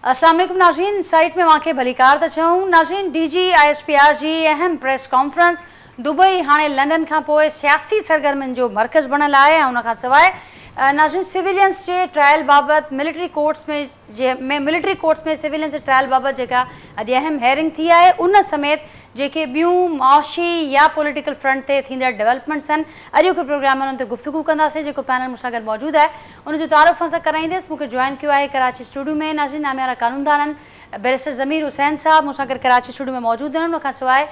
अस्सलाम वालेकुम नाज़रीन, साइट में वाक़े भलीकार त चऊं। नाज़रीन, DGISPR जी अहम प्रेस कॉन्फ्रेंस दुबई हाणे लंडन खां पोइ सियासी सरगर्मियुनि जो मर्कज़ बणियल आहे ऐं उन खां सवाइ नाज़रीन सिविलियंस जे ट्रायल बाबति मिलिट्री कोर्ट्स में सिविलियंस जे ट्रायल बाबति जेका अॼु अहम हेयरिंग थी आहे उन समेत जेके ॿियूं मुआशी या पॉलिटिकल फ्रंट ते थींदड़ डेवलपमेंट्स आहिनि अॼु जो प्रोग्राम उन्हनि ते गुफ़्तगू कंदासीं। जेको पैनल मूंसां गॾु मौजूदु आहे उनजो तारुफ़ सां कराईंदसि। मूंखे जॉइन कियो आहे कराची स्टूडियो में नाज़रीन नामियारा कानूनदान आहिनि बैरिस्टर ज़मीर हुसैन साहब मूंसां गॾु कराची स्टूडियो में मौजूदु आहिनि। उन खां सवाइ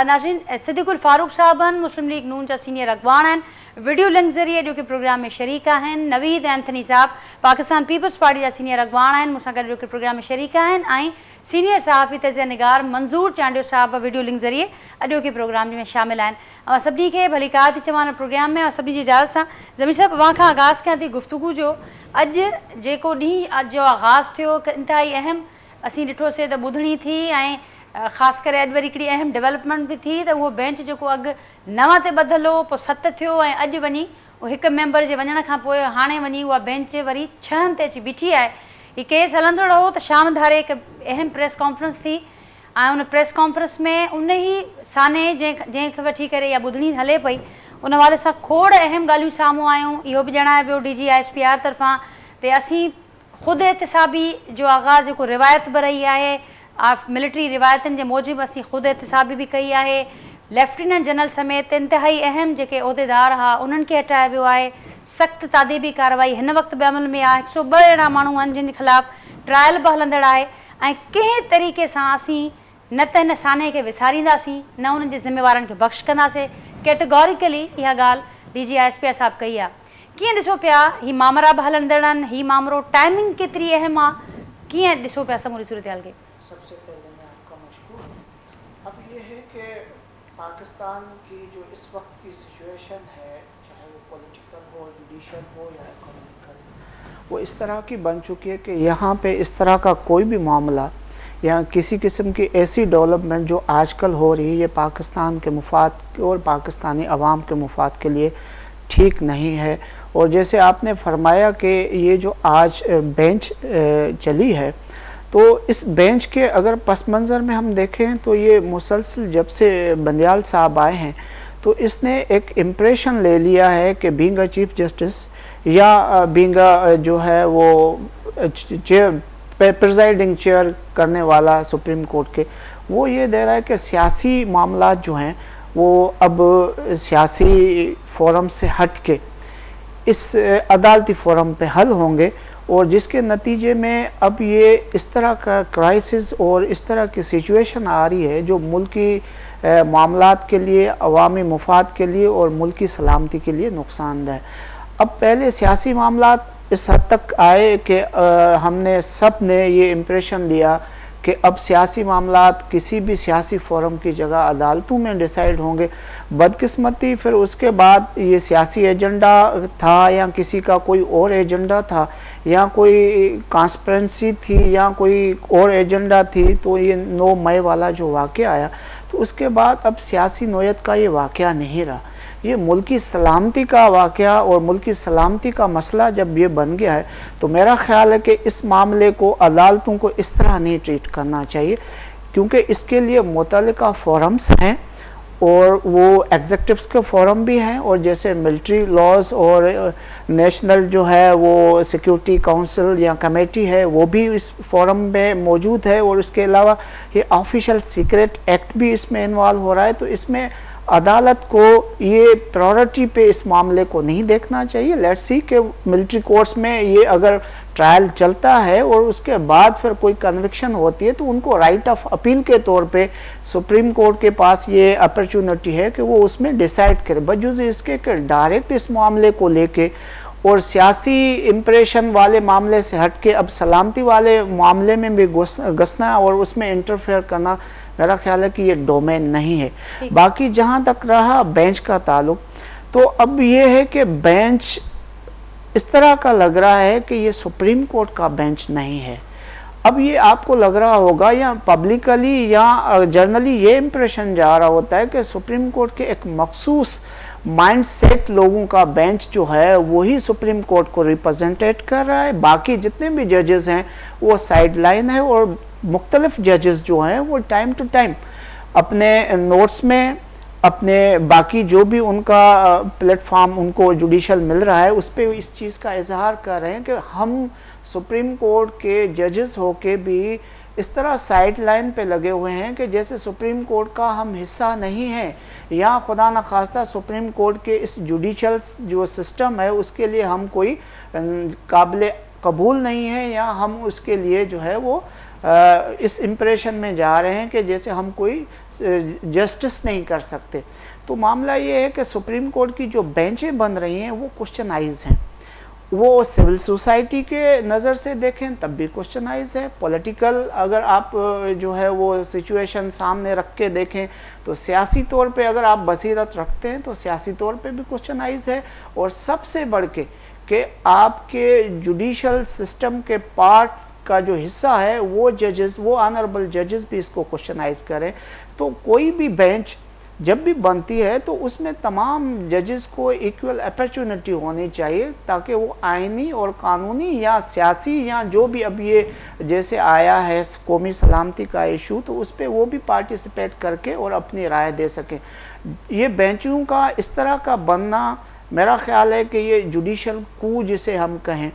नाज़रीन सिद्दीकुल फारूक साहब आहिनि, मुस्लिम लीग नून जा सीनियर अॻवान आहिनि, वीडियो लिंक ज़रिए जो कि प्रोग्राम में शरीक आहिनि। नवीद एंथनी साहब पाकिस्तान पीपल्स पार्टी जा सीनियर अॻवान आहिनि, मूंसां गॾु जो कि प्रोग्राम में शरीक आहिनि। ऐं सीनियर सहाफ़ी तज़िया निगार मंज़ूर चांडियो साहब वीडियो लिंक ज़रिए अॼु के प्रोग्राम में शामिल आहिनि। सभिनी खे भलीकार थी चवां प्रोग्राम में सभिनी जी इजाज़त सां ज़मीर साहब अवां खां आगाज़ कयां थी गुफ़्तगू जो। अॼु जेको ॾींहुं अॼु जो आगाज़ थियो इंतिहाई अहम असीं ॾिठोसीं त ॿुधणी थी ऐं ख़ासि करे अॼु वरी हिकिड़ी अहम डेवलपमेंट बि थी त उहो बेंच जेको अॻु 9 ते ॿधल हो पोइ 7 थियो ऐं अॼु वञी उहो हिकु मेंबर जे वञण खां पोइ हाणे वञी उहा बेंच वरी 6 ते अची बीठी आहे। हीउ केस हलंदो रहो त शाम धारे हिकु अहम प्रेस कॉन्फ्रेंस थी ऐं उन प्रेस कॉन्फ्रेंस में उन ई साने जंहिंखे वठी करे इहा ॿुधणी हले पई उन वाले सां खोड़ अहम ॻाल्हियूं साम्हूं आयूं। इहो बि ॼणाए वियो DGISPR तरफ़ां ते असीं ख़ुदि एहतिसाबी जो आगाज़ जेको रिवायत बि रही आहे मिलिट्री रिवायतुनि जे मूजिबि असीं ख़ुदि एहतिसाबी बि कई आहे। लेफ्टिनेंट जनरल समेत इंतिहाई अहम जेके उहिदेदार हुआ उन्हनि खे हटायो वियो आहे। सख़्तु तादीबी कार्रवाई हिन वक़्तु बि अमल में आहे। 102 अहिड़ा माण्हू आहिनि जिन जे ख़िलाफ़ ट्रायल बि हलंदड़ आहे ऐं कंहिं तरीक़े सां असीं न त हिन साने खे विसारींदासीं न उन्हनि जे ज़िम्मेवारनि खे बख़्श कंदासीं। कैटेगोरिकली इहा ॻाल्हि DGISPR साहब कई आहे। कीअं ॾिसो पिया हीअ मामला बि हलंदड़ आहिनि, हीअ मामिलो टाइमिंग केतिरी अहम आहे, कीअं ॾिसो पिया समूरी सूरत हाल खे? सबसे पहले मैं आपका मशकूर। अब ये है कि पाकिस्तान की जो इस वक्त की सिचुएशन है चाहे वो पॉलिटिकल हो, जुडिशल हो या इकोनॉमिकल, वो इस तरह की बन चुकी है कि यहाँ पे इस तरह का कोई भी मामला या किसी किस्म की ऐसी डेवलपमेंट जो आजकल हो रही है ये पाकिस्तान के मुफाद और पाकिस्तानी अवाम के मुफाद के लिए ठीक नहीं है। और जैसे आपने फरमाया कि ये जो आज बेंच चली है तो इस बेंच के अगर पस मंज़र में हम देखें तो ये मुसलसल जब से बंदियाल साहब आए हैं तो इसने एक इम्प्रेशन ले लिया है कि बीइंग अ चीफ जस्टिस या बीइंग जो है वो चेयर प्रिजाइडिंग चेयर करने वाला सुप्रीम कोर्ट के, वो ये दे रहा है कि सियासी मामला जो हैं वो अब सियासी फोरम से हट के इस अदालती फोरम पे हल होंगे और जिसके नतीजे में अब ये इस तरह का क्राइसिस और इस तरह की सिचुएशन आ रही है जो मुल्की मामलात के लिए, अवामी मुफाद के लिए और मुल्की सलामती के लिए नुकसानदेह है। अब पहले सियासी मामलात इस हद तक आए कि हमने सब ने ये इम्प्रेशन लिया कि अब सियासी मामलात किसी भी सियासी फोरम की जगह अदालतों में डिसाइड होंगे। बदकिस्मती फिर उसके बाद ये सियासी एजेंडा था या किसी का कोई और एजेंडा था या कोई कॉन्स्पिरेंसी थी या कोई और एजेंडा थी, तो ये 9 मई वाला जो वाक़या आया तो उसके बाद अब सियासी नोयत का ये वाक़या नहीं रहा। ये मुल्की सलामती का वाक़या और मुल्की सलामती का मसला जब ये बन गया है तो मेरा ख्याल है कि इस मामले को अदालतों को इस तरह नहीं ट्रीट करना चाहिए, क्योंकि इसके लिए मुतल्लिका फोरम्स हैं और वो एग्जेक्टिव्स के फोरम भी हैं और जैसे मिलिट्री लॉज और नेशनल जो है वो सिक्योरिटी काउंसिल या कमेटी है वो भी इस फोरम में मौजूद है और इसके अलावा ये ऑफिशियल सीक्रेट एक्ट भी इसमें इन्वॉल्व हो रहा है। तो इसमें अदालत को ये प्रायोरिटी पे इस मामले को नहीं देखना चाहिए। लेट्स सी कि मिलिट्री कोर्ट्स में ये अगर ट्रायल चलता है और उसके बाद फिर कोई कन्विक्शन होती है तो उनको राइट ऑफ अपील के तौर पे सुप्रीम कोर्ट के पास ये अपॉर्चुनिटी है कि वो उसमें डिसाइड करे, बजुज़ इसके कि डायरेक्ट इस मामले को लेके और सियासी इम्प्रेशन वाले मामले से हट के अब सलामती वाले मामले में भी घुसना और उसमें इंटरफेयर करना मेरा ख्याल है कि ये डोमेन नहीं है। बाकी जहाँ तक रहा बेंच का ताल्लुक, तो अब ये है कि बेंच इस तरह का लग रहा है कि ये सुप्रीम कोर्ट का बेंच नहीं है। अब ये आपको लग रहा होगा या पब्लिकली या जर्नली ये इम्प्रेशन जा रहा होता है कि सुप्रीम कोर्ट के एक मखसूस माइंड सेट लोगों का बेंच जो है वही सुप्रीम कोर्ट को रिप्रेजेंटेट कर रहा है। बाकी जितने भी जजेस हैं वो साइड लाइन है, और मुख्तलिफ जजेस जो हैं वो टाइम टू टाइम अपने नोट्स में, अपने बाकी जो भी उनका प्लेटफॉर्म उनको जुडिशल मिल रहा है उस पर इस चीज़ का इजहार कर रहे हैं कि हम सुप्रीम कोर्ट के जजेस होके भी इस तरह साइड लाइन पे लगे हुए हैं कि जैसे सुप्रीम कोर्ट का हम हिस्सा नहीं है, या खुदा न खास्ता सुप्रीम कोर्ट के इस जुडिशल जो सिस्टम है उसके लिए हम कोई काबिल कबूल नहीं है, या हम उसके लिए जो है वो इस इम्प्रेशन में जा रहे हैं कि जैसे हम कोई जस्टिस नहीं कर सकते। तो मामला ये है कि सुप्रीम कोर्ट की जो बेंचें बन रही हैं वो क्वेश्चनाइज हैं, वो सिविल सोसाइटी के नज़र से देखें तब भी क्वेश्चनाइज है, पॉलिटिकल अगर आप जो है वो सिचुएशन सामने रख के देखें तो सियासी तौर पे अगर आप बसीरत रखते हैं तो सियासी तौर पे भी क्वेश्चनाइज है, और सबसे बढ़ के कि आपके जुडिशल सिस्टम के पार्ट का जो हिस्सा है वो जजेस, वो ऑनरेबल जजेस भी इसको क्वेश्चनाइज करें। तो कोई भी बेंच जब भी बनती है तो उसमें तमाम जजेस को इक्वल अपॉर्चुनिटी होनी चाहिए ताकि वो आइनी और कानूनी या सियासी या जो भी अब ये जैसे आया है कौमी सलामती का इशू, तो उस पर वो भी पार्टिसिपेट करके और अपनी राय दे सकें। ये बेंचों का इस तरह का बनना मेरा ख्याल है कि ये जुडिशल कू जिसे हम कहें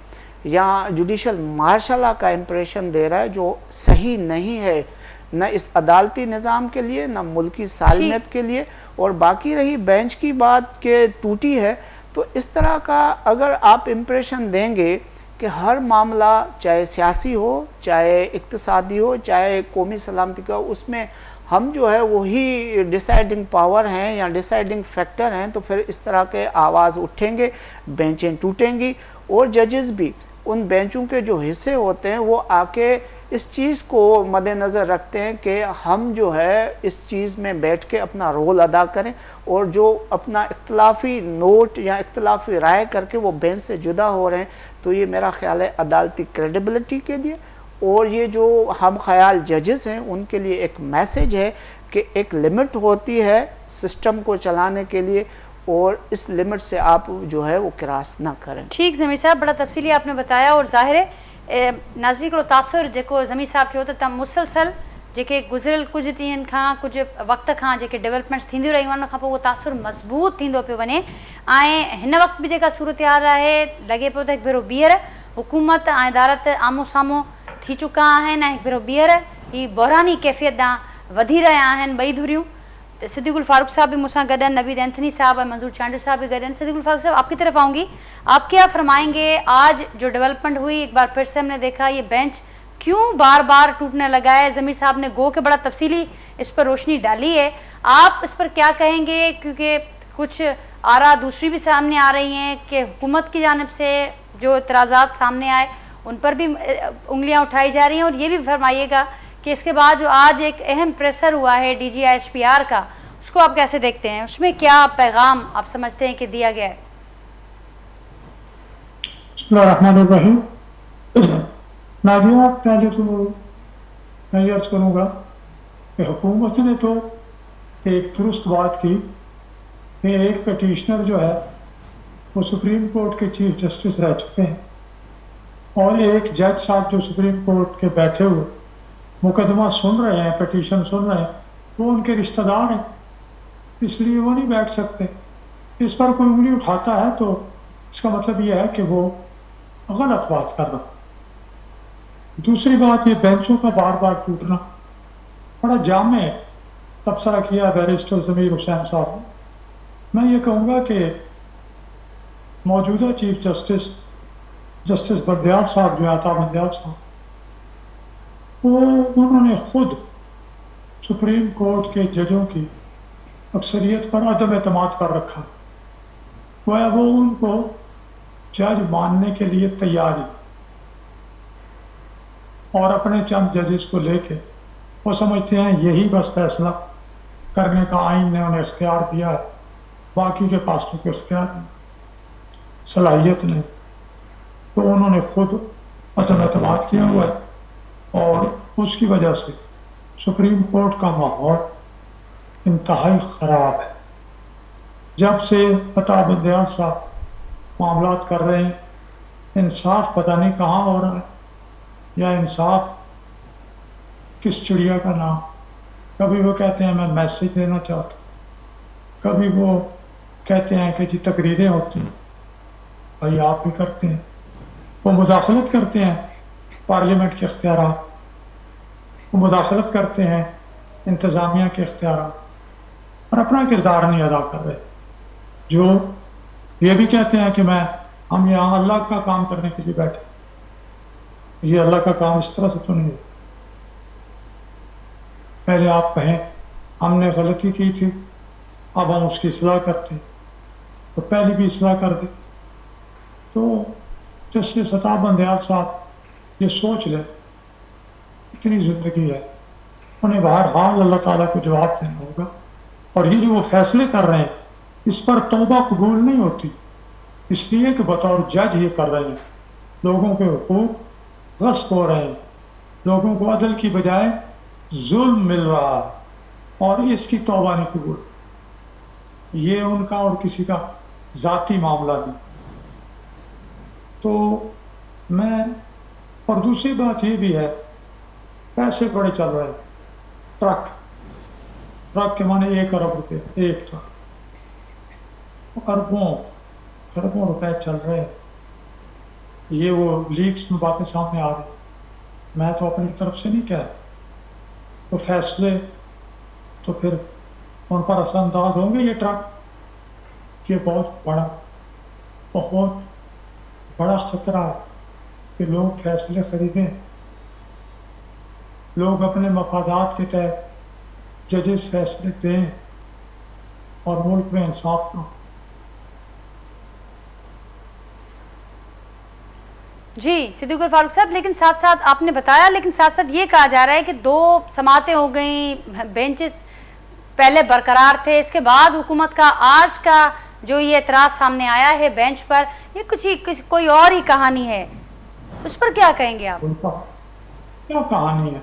या जुडिशल मार्शल का इम्प्रेशन दे रहा है जो सही नहीं है, न इस अदालती निज़ाम के लिए न मुल्की सालमियत के लिए। और बाकी रही बेंच की बात के टूटी है, तो इस तरह का अगर आप इम्प्रेशन देंगे कि हर मामला चाहे सियासी हो, चाहे इक्तिसादी हो, चाहे कौमी सलामती का, उसमें हम जो है वही डिसाइडिंग पावर हैं या डिसाइडिंग फैक्टर हैं, तो फिर इस तरह के आवाज़ उठेंगे, बेंचें टूटेंगी, और जजेस भी उन बेंचों के जो हिस्से होते हैं वो आके इस चीज़ को मद्देनज़र रखते हैं कि हम जो है इस चीज़ में बैठ के अपना रोल अदा करें, और जो अपना इख्तलाफी नोट या इख्तलाफी राय करके वो बेंच से जुदा हो रहे हैं, तो ये मेरा ख्याल है अदालती क्रेडिबिलिटी के लिए और ये जो हम ख्याल जजेस हैं उनके लिए एक मैसेज है कि एक लिमिट होती है सिस्टम को चलाने के लिए, और इस लिमिट से आप जो है वो क्रॉस ना करें। ठीक ज़मीर साहब, बड़ा तफसीली आपने बताया, और ज़ाहिर है नाज़रीन को तासुर जेको ज़मीर साहब चयो त मुसलसल जेके गुज़िरियल कुछ ॾींहंनि खां कुछ वक़्त खां जेके डेवलपमेंट्स थींदियूं रहियूं आहिनि, उन खां पोइ उहो तासुर मज़बूत थींदो पियो वञे। ऐं हिन वक़्त बि जेका सूरत हाल आहे लॻे पियो त हिकु भेरो ॿीहर हुकूमत ऐं अदालत आमो साम्हूं थी चुका आहिनि, ऐं हिकु भेरो ॿीहर ही बहरानी कैफ़ियत ॾांहुं वधी रहिया आहिनि ॿई धुरियूं। सिद्दीकुल फारूक साहब भी मुझसे गड हैं, नवीद एंथनी साहब और मंजूर चांडी साहब भी गड हैं। सिद्दीकुल फारूक साहब, आपकी तरफ आऊँगी, आप क्या फरमाएंगे? आज जो डेवलपमेंट हुई, एक बार फिर से हमने देखा ये बेंच क्यों बार बार टूटने लगा है। ज़मीर साहब ने गो के बड़ा तफसीली इस पर रोशनी डाली है, आप इस पर क्या कहेंगे? क्योंकि कुछ आरा दूसरी भी सामने आ रही हैं कि हुकूमत की जानिब से जो इतराज़ात सामने आए उन पर भी उंगलियाँ उठाई जा रही हैं, और ये भी फरमाइएगा कि इसके बाद जो आज एक अहम प्रेशर हुआ है DGISPR का, उसको आप कैसे देखते हैं? उसमें क्या पैगाम आप समझते हैं कि दिया गया है? नादिया, पहले तो मैं अर्ज करूँगा कि हुकूमत ने तो एक दुरुस्त बात की कि एक पटिशनर जो है वो सुप्रीम कोर्ट के चीफ जस्टिस रह चुके हैं, और एक जज साहब जो सुप्रीम कोर्ट के बैठे हुए मुकदमा सुन रहे हैं, पटिशन सुन रहे हैं, वो उनके रिश्तेदार हैं, इसलिए वो नहीं बैठ सकते। इस पर कोई उंगली उठाता है तो इसका मतलब ये है कि वो गलत बात कर रहा। दूसरी बात, ये बेंचों का बार बार टूटना बड़ा जामे तबसरा किया बैरिस्टर ज़मीर हुसैन साहब ने। मैं ये कहूँगा कि मौजूदा चीफ जस्टिस बंदयाल साहब जो आता बंदयाल साहब, उन्होंने खुद सुप्रीम कोर्ट के जजों की अक्सरियत पर अदम एतमाद कर रखा। वो उनको जज मानने के लिए तैयार है, और अपने चंद जजेस को लेके वो समझते हैं यही बस फैसला करने का आइन ने उन्हें इख्तियार दिया है, बाकी के पास तो कोई इख्तियार नहीं, सलाहियत नहीं। तो उन्होंने खुद अदम एतमाद किया हुआ है, और उसकी वजह से सुप्रीम कोर्ट का माहौल इंतहाई ख़राब है। जब से अता बंदयाल साहब मामलात कर रहे हैं, इंसाफ पता नहीं कहाँ हो रहा है, या इंसाफ किस चिड़िया का नाम। कभी वो कहते हैं मैं मैसेज देना चाहता हूँ, कभी वो कहते हैं कि जी तकरीरें होती हैं, भाई आप भी करते हैं। वो मुदाखलत करते हैं पार्लियामेंट के इख्तियारात, वो मुदाखलत करते हैं इंतज़ामिया के इख्तियारात, और अपना किरदार नहीं अदा कर रहे। जो ये भी कहते हैं कि हम यहाँ अल्लाह का काम करने के लिए बैठे, ये अल्लाह का काम इस तरह से तो नहीं है। पहले आप कहें हमने गलती की थी, अब हम उसकी इस्लाह करते हैं, तो पहले भी इस्लाह कर दे। तो जस्टिस अता बंदयाल साहब ये सोच लें, इतनी ज़िंदगी है, उन्हें बहरहाल अल्लाह ताला को जवाब देना होगा। और ये जो वो फैसले कर रहे हैं, इस पर तौबा कबूल नहीं होती, इसलिए कि बतौर जज ये कर रहे हैं, लोगों के हुकूक गस्ब हो रहे हैं, लोगों को अदल की बजाय जुल्म मिल रहा है, और इसकी तौबा नहीं कबूल। ये उनका और किसी का ज़ाती मामला नहीं। तो मैं, और दूसरी बात ये भी है, पैसे बड़े चल रहे हैं, ट्रक के माने 1 अरब रुपए, एक ट्रक, अरबों खरबों रुपए चल रहे हैं। ये वो लीक्स में बातें सामने आ रही, मैं तो अपनी तरफ से नहीं कह रहा। तो फैसले तो फिर उन पर असरअंदाज होंगे। ये ट्रक, ये बहुत बड़ा खतरा है कि लोग फैसले खरीदें, लोग अपने मफादात के तहत जजेस फैसले दें और मुल्क में इंसाफ ना। जी सिद्दीकुल फारूक साहब, लेकिन साथ साथ आपने बताया, लेकिन साथ साथ ये कहा जा रहा है कि 2 समातें हो गई, बेंचेस पहले बरकरार थे, इसके बाद हुकूमत का आज का जो ये एतराज़ सामने आया है बेंच पर, ये कोई और ही कहानी है, उस पर क्या कहेंगे आप? उनका क्या कहानी है?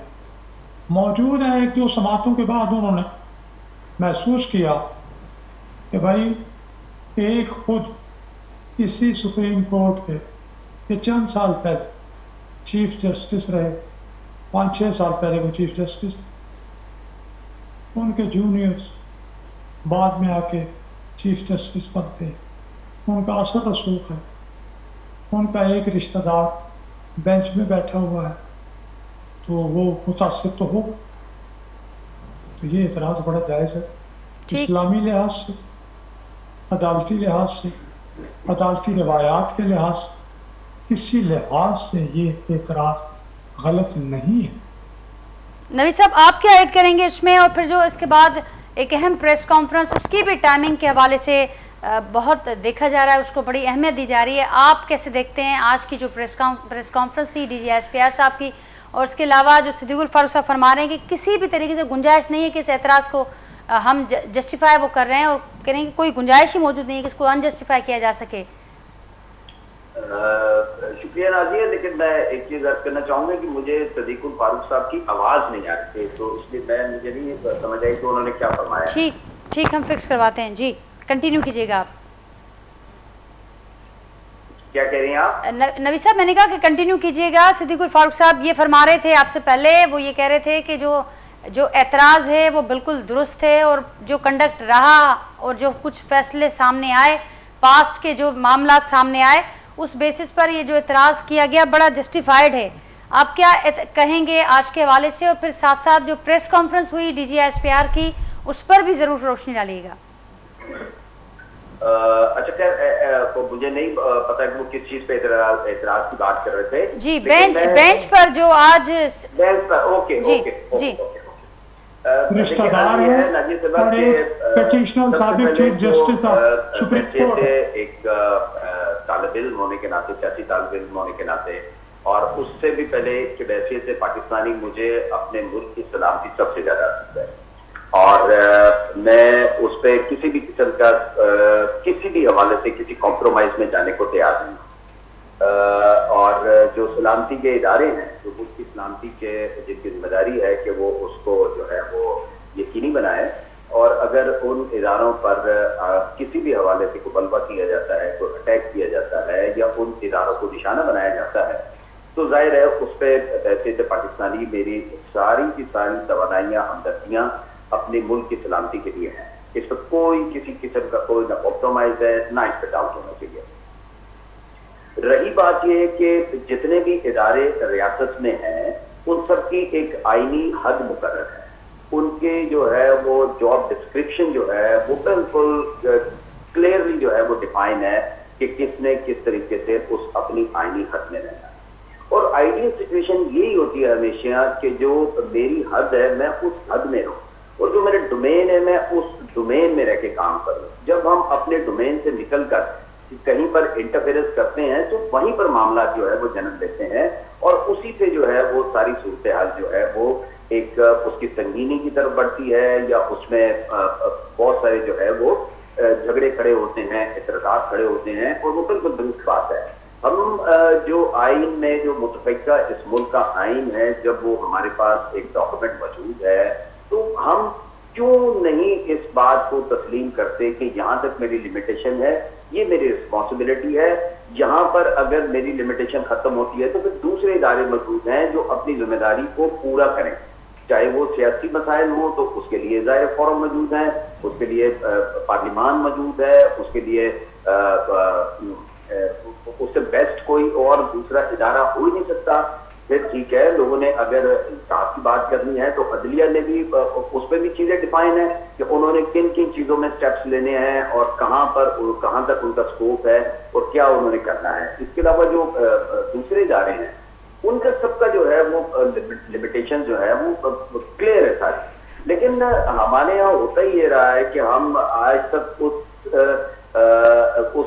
मौजूद है 1-2 समातों के बाद उन्होंने महसूस किया कि भाई एक खुद इसी सुप्रीम कोर्ट के ये चंद साल पहले चीफ जस्टिस रहे, 5-6 साल पहले वो चीफ जस्टिस थे, उनके जूनियर्स बाद में आके चीफ जस्टिस बनते हैं, उनका असर रसूख है, उनका एक रिश्तेदार बेंच में बैठा हुआ है, तो वो मुतासिर तो हो। तो ये एतराज़ बड़ा जायज़ है, इस्लामी लिहाज से, अदालती लिहाज से, अदालती रवायात के लिहाज से, किसी लिहाज से ये एतराज़ गलत नहीं है। नवी साहब, आप क्या ऐड करेंगे इसमें? और फिर जो इसके बाद एक अहम प्रेस कॉन्फ्रेंस, उसकी भी टाइमिंग के हवाले से बहुत देखा जा रहा है, उसको बड़ी अहमियत दी जा रही है। आप कैसे देखते हैं आज की जो प्रेस कॉन्फ्रेंस थी DG ISPR साहब की, और इसके अलावा जो सिद्दीकुल फारूक साहब फरमा रहे हैं कि किसी भी तरीके से गुंजाइश नहीं है कि इस एतराज़ को हम जस्टिफाई वो कर रहे हैं, और कह रहे हैं कि कोई गुंजाइश ही मौजूद नहीं है कि इसको अनजस्टिफाई किया जा सके। शुक्रिया नाज़िया, लेकिन मैं एक चीज़ अर्ज करना चाहूँगा कि मुझे सिद्दीकुल फारूक साहब की आवाज़ नहीं आ रही थी, तो इसलिए मुझे नहीं समझ आई कि उन्होंने क्या फरमाया। ठीक, हम फिक्स करवाते हैं। जी कंटिन्यू कीजिएगा आप। क्या कह रही हैं आप? नवी साहब, मैंने कहा कि कंटिन्यू कीजिएगा। सिद्दीकुल फारूक साहब ये फरमा रहे थे आपसे पहले, वो ये कह रहे थे कि जो एतराज़ है वो बिल्कुल दुरुस्त है, और जो कंडक्ट रहा और जो कुछ फैसले सामने आए, पास्ट के जो मामला सामने आए, उस बेसिस पर ये जो एतराज़ किया गया बड़ा जस्टिफाइड है। आप क्या कहेंगे आज के हवाले से? और फिर साथ साथ जो प्रेस कॉन्फ्रेंस हुई DG ISPR की, उस पर भी ज़रूर रोशनी डालिएगा। अच्छा, खैर मुझे नहीं पता कि वो किस चीज़ पे एतराज़ की बात कर रहे थे। जी बेंच पर जो आज बेंच पर, ओके जी रिश्तेदार है और एक पिटीशनर साबिक chief justice of supreme court, एक तालिब इल्म होने के नाते, सियासी तालिब इल्म होने के नाते, और उससे भी पहले कि वैसे से पाकिस्तानी, मुझे अपने मुल्क की सलामती सबसे ज्यादा पसंद है, और मैं उस पर किसी भी किस्म का किसी भी हवाले से किसी कॉम्प्रोमाइज में जाने को तैयार नहीं। और जो सलामती के इदारे हैं, जो मुल्क की सलामती के जिनकी जिम्मेदारी है कि वो उसको जो है वो यकीनी बनाए, اور اگر ان اداروں پر کسی بھی حوالے سے کوئی بلوا کیا جاتا ہے, کوئی اٹیک کیا جاتا ہے یا ان اداروں کو نشانہ بنایا جاتا ہے, تو ظاہر ہے اس پہ حیثیت پاکستانی میری ساری کی ساری توانائیاں, ہمدردیاں اپنے ملک کی سلامتی کے لیے ہیں. اس پر کوئی کسی قسم کا کوئی نہ کمپرومائز ہے, نہ اس پہ ڈاؤٹ ہونا چاہیے. رہی بات یہ کہ جتنے بھی ادارے ریاست میں ہیں ان سب کی ایک آئینی حد مقرر ہے. ان کے جو ہے وہ جاب ڈسکرپشن جو ہے وہ بالکل کلیئرلی جو ہے وہ ڈیفائن ہے کہ کس نے کس طریقے سے اس اپنی آئینی حد میں رہنا ہے. اور آئیڈیل سچویشن یہی ہوتی ہے ہمیشہ کہ جو میری حد ہے میں اس حد میں رہوں, اور جو میرے ڈومین ہے میں اس ڈومین میں رہ کے کام کروں. جب ہم اپنے ڈومین سے نکل کر کہیں پر انٹرفیئرنس کرتے ہیں تو وہیں پر معاملات جو ہے وہ جنم لیتے ہیں, اور اسی سے جو ہے وہ ساری صورتحال جو ہے وہ ایک اس کی سنگینی کی طرف بڑھتی ہے, یا اس میں بہت سارے جو ہے وہ جھگڑے کھڑے ہوتے ہیں, اعتراضات کھڑے ہوتے ہیں. اور وہ بالکل درست بات ہے. ہم جو آئین میں جو متفقہ اس ملک کا آئین ہے, جب وہ ہمارے پاس ایک ڈاکومنٹ موجود ہے, تو ہم کیوں نہیں اس بات کو تسلیم کرتے کہ یہاں تک میری لمیٹیشن ہے, یہ میری رسپانسبلٹی ہے. یہاں پر اگر میری لمیٹیشن ختم ہوتی ہے تو پھر دوسرے ادارے موجود ہیں جو اپنی ذمہ داری کو پورا کریں. چاہے وہ سیاسی مسائل ہوں تو اس کے لیے ظاہر فورم موجود ہیں, اس کے لیے پارلیمان موجود ہے, اس کے لیے اس سے بیسٹ کوئی اور دوسرا ادارہ ہو ہی نہیں سکتا. پھر ٹھیک ہے, لوگوں نے اگر انصاف کی بات کرنی ہے تو عدلیہ نے بھی اس پہ بھی چیزیں ڈیفائن ہیں کہ انہوں نے کن کن چیزوں میں سٹیپس لینے ہیں اور کہاں تک ان کا سکوپ ہے اور کیا انہوں نے کرنا ہے. اس کے علاوہ جو دوسرے ادارے ہیں ان کا سب کا جو ہے وہ لمیٹیشن جو ہے وہ کلیئر ہے ساری. لیکن ہمارے یہاں ہوتا ہی یہ رہا ہے کہ ہم آج تک اس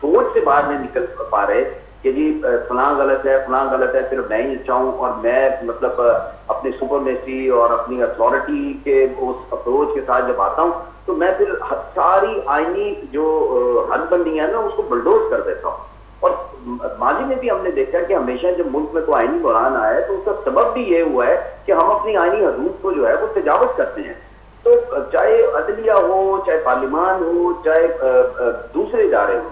سوچ سے باہر نہیں نکل پا رہے کہ جی فلاں غلط ہے, فلاں غلط ہے, صرف میں ہی اچھا ہوں اور میں مطلب اپنی سپرمیسی اور اپنی اتھارٹی کے اس اپروچ کے ساتھ جب آتا ہوں تو میں پھر ساری آئینی جو حد بندی ہے نا اس کو بلڈوز کر دیتا ہوں. اور ماضی میں بھی ہم نے دیکھا کہ ہمیشہ جب ملک میں کوئی آئینی بحران آیا ہے تو اس کا سبب بھی یہ ہوا ہے کہ ہم اپنی آئینی حدود کو جو ہے وہ تجاوز کرتے ہیں. تو چاہے عدلیہ ہو, چاہے پارلیمان ہو, چاہے دوسرے ادارے ہوں,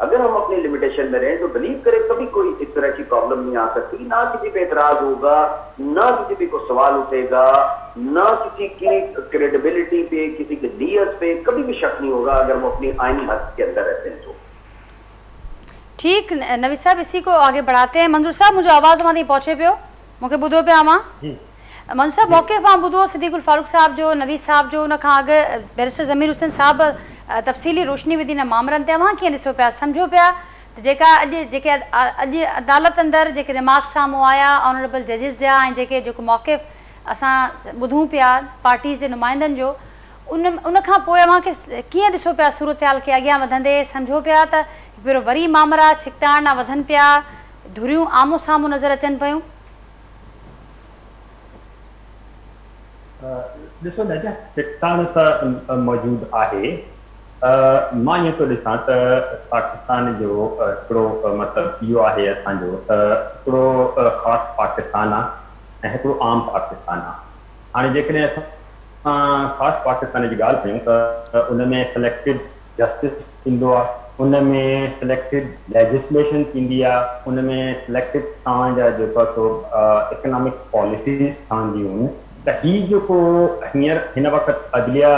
اگر ہم اپنی لمیٹیشن میں رہیں تو بلیو کریں کبھی کوئی اس طرح کی پرابلم نہیں آ سکتی. نہ کسی پہ اعتراض ہوگا, نہ کسی پہ کوئی سوال اٹھے گا, نہ کسی کی کریڈیبلٹی پہ, کسی کے ڈیئرس پہ کبھی بھی شک نہیں ہوگا اگر وہ اپنی آئینی حد کے اندر رہتے ہیں. تو ٹھیک نوید صاحب, اسی کو آگے بڑھاتے ہیں. منظور صاحب مجھے آواز وہاں پہنچے پیو, موقع بدھو پہ آما. منظور صاحب موقع وہاں بدھو, صدیق الفاروق صاحب جو, نوید صاحب جو, ان کھاں آگے بیرسٹر ضمیر حسین صاحب تفصیلی روشنی ودی न मामरनि ते वहाँ कीअं ॾिसो पिया, सम्झो पिया जेका अॼु अदालत अंदरि जेके रिमार्क्स साम्हूं आया ऑनरेबल जजिस जा ऐं जेको मौक़िफ़ असां ॿुधूं पिया पार्टीज़ जे नुमाइंदनि जो, उन खां पोइ अव्हांखे कीअं ॾिसो पिया सूरत हाल खे अॻियां वधंदे? सम्झो पिया त पहिरियों वरी मामरा छिकताइण वधनि पिया, धुरियूं आम्हूं साम्हूं नज़र अचनि पियूं? ॾिसो नजा, छिकताइण त मौजूदु आहे. मां ईअं थो ॾिसां त पाकिस्तान जो हिकिड़ो मतिलबु इहो आहे असांजो त हिकिड़ो ख़ासि पाकिस्तान आहे ऐं हिकिड़ो आम पाकिस्तान आहे. हाणे जेकॾहिं असां ख़ासि पाकिस्तान जी ॻाल्हि कयूं त उन में सिलेक्टेड जस्टिस थींदो आहे, उन में सिलेक्टेड लेजिस्लेशन थींदी आहे, उन में सिलेक्टेड तव्हांजा जेको आहे इकनॉमिक पॉलिसीज़ ठहंदियूं आहिनि. त हीउ जेको हींअर हिन वक़्तु अदलिया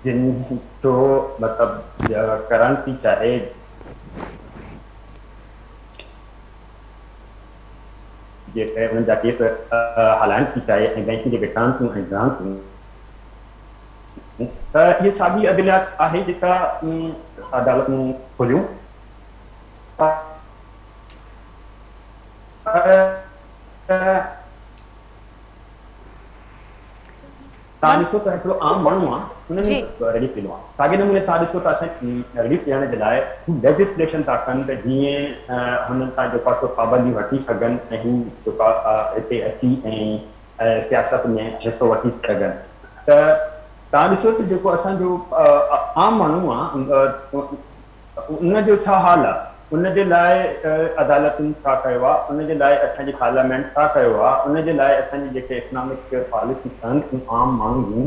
जिन जो मतिलबु करण थी चाहे जेके उन्हनि जा केस हलाइण थी चाहे ऐं बैंकिंग जेके ट्रांसियूं ऐं ग्रांटियूं, त इहे साॻी अदलियात आहे जेका अदालतूं खुलियूं. तव्हां ॾिसो त हिकिड़ो आम माण्हू आहे हुन में रेडी थींदो आहे. साॻे नमूने तव्हां ॾिसो त असां रेडी थियण जे लाइ लेजिस्लेशन था कनि त जीअं हुननि तां जेको आहे पाबंदी वठी सघनि ऐं हू जेको आहे हिते अची ऐं सियासत में हिसो वठी सघनि. त तव्हां ॾिसो त जेको असांजो आम माण्हू आहे उनजो छा हाल आहे. उन जे लाइ अदालतुनि छा कयो आहे, उन जे लाइ असांजी पार्लियामेंट छा कयो आहे, उन जे लाइ असांजी जेके इकनॉमिक पॉलिसी आहिनि आम माण्हुनि जूं,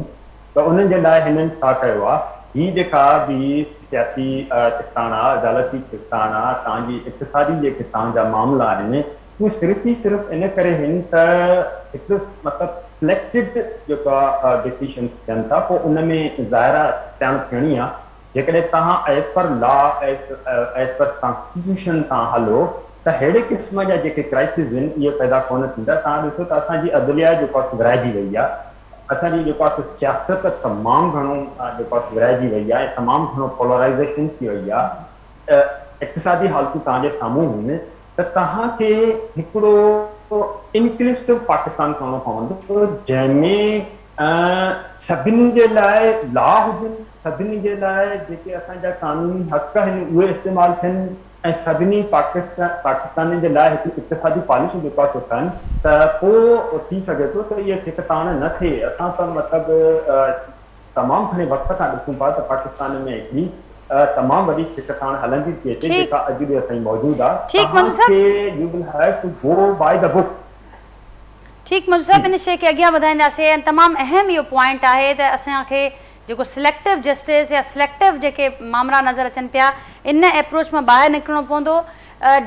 त उन्हनि जे लाइ हिननि छा कयो आहे। ही जेका बि सियासी टिकाण आहे, अदालती टिकाण आहे, तव्हांजी इक़्तिसादी जेके तव्हांजा मामला आहिनि, उहे सिर्फ़ु ई सिर्फ़ु इन करे आहिनि त हिकु मतिलबु सिलेक्टेड जेका डिसीशन थियनि था, पोइ उन में ज़ाहिरा थियणी आहे। जेकॾहिं तव्हां as per law as per constitution तव्हां हलो त अहिड़े क़िस्म जा जेके क्राइसिस आहिनि इहे पैदा कोन थींदा। तव्हां ॾिसो त असांजी अदलिया जेको आहे विराइजी वई आहे, असांजी जेको आहे सियासत तमामु घणो जेको आहे विराइजी वई आहे, तमामु घणो पोलराइज़ेशन थी वई आहे। इक़्तिसादी हालतूं तव्हांजे साम्हूं आहिनि त तव्हांखे हिकिड़ो इनक्लूसिव पाकिस्तान करणो पवंदो, जंहिंमें सभिनी जे लाइ लॉ हुजनि, सभिनी जे लाइ जेके असांजा कानूनी हक़ आहिनि उहे इस्तेमालु थियनि, ऐं सभिनी पाकिस्तानी जे लाइ हिकु इक़्तिसादी पॉलिसी जेको आहे ठहनि, त पोइ थी सघे थो त इहे ठिकताण न थिए। असां त मतिलबु तमामु घणे वक़्त खां ॾिसूं पिया त पाकिस्तान में हिकिड़ी तमामु वॾी ठिकताण हलंदी थी अचे, जेका अॼु बि असांजी मौजूदु आहे। ठीकु मंजूर साहिब, इन शइ खे अॻियां वधाईंदासीं। ऐं तमामु अहम इहो पॉइंट आहे त असांखे जेको सिलेक्टिव जस्टिस या सिलेक्टिव जेके मामला नज़र अचनि पिया, इन अप्रोच मां ॿाहिरि निकिरणो पवंदो।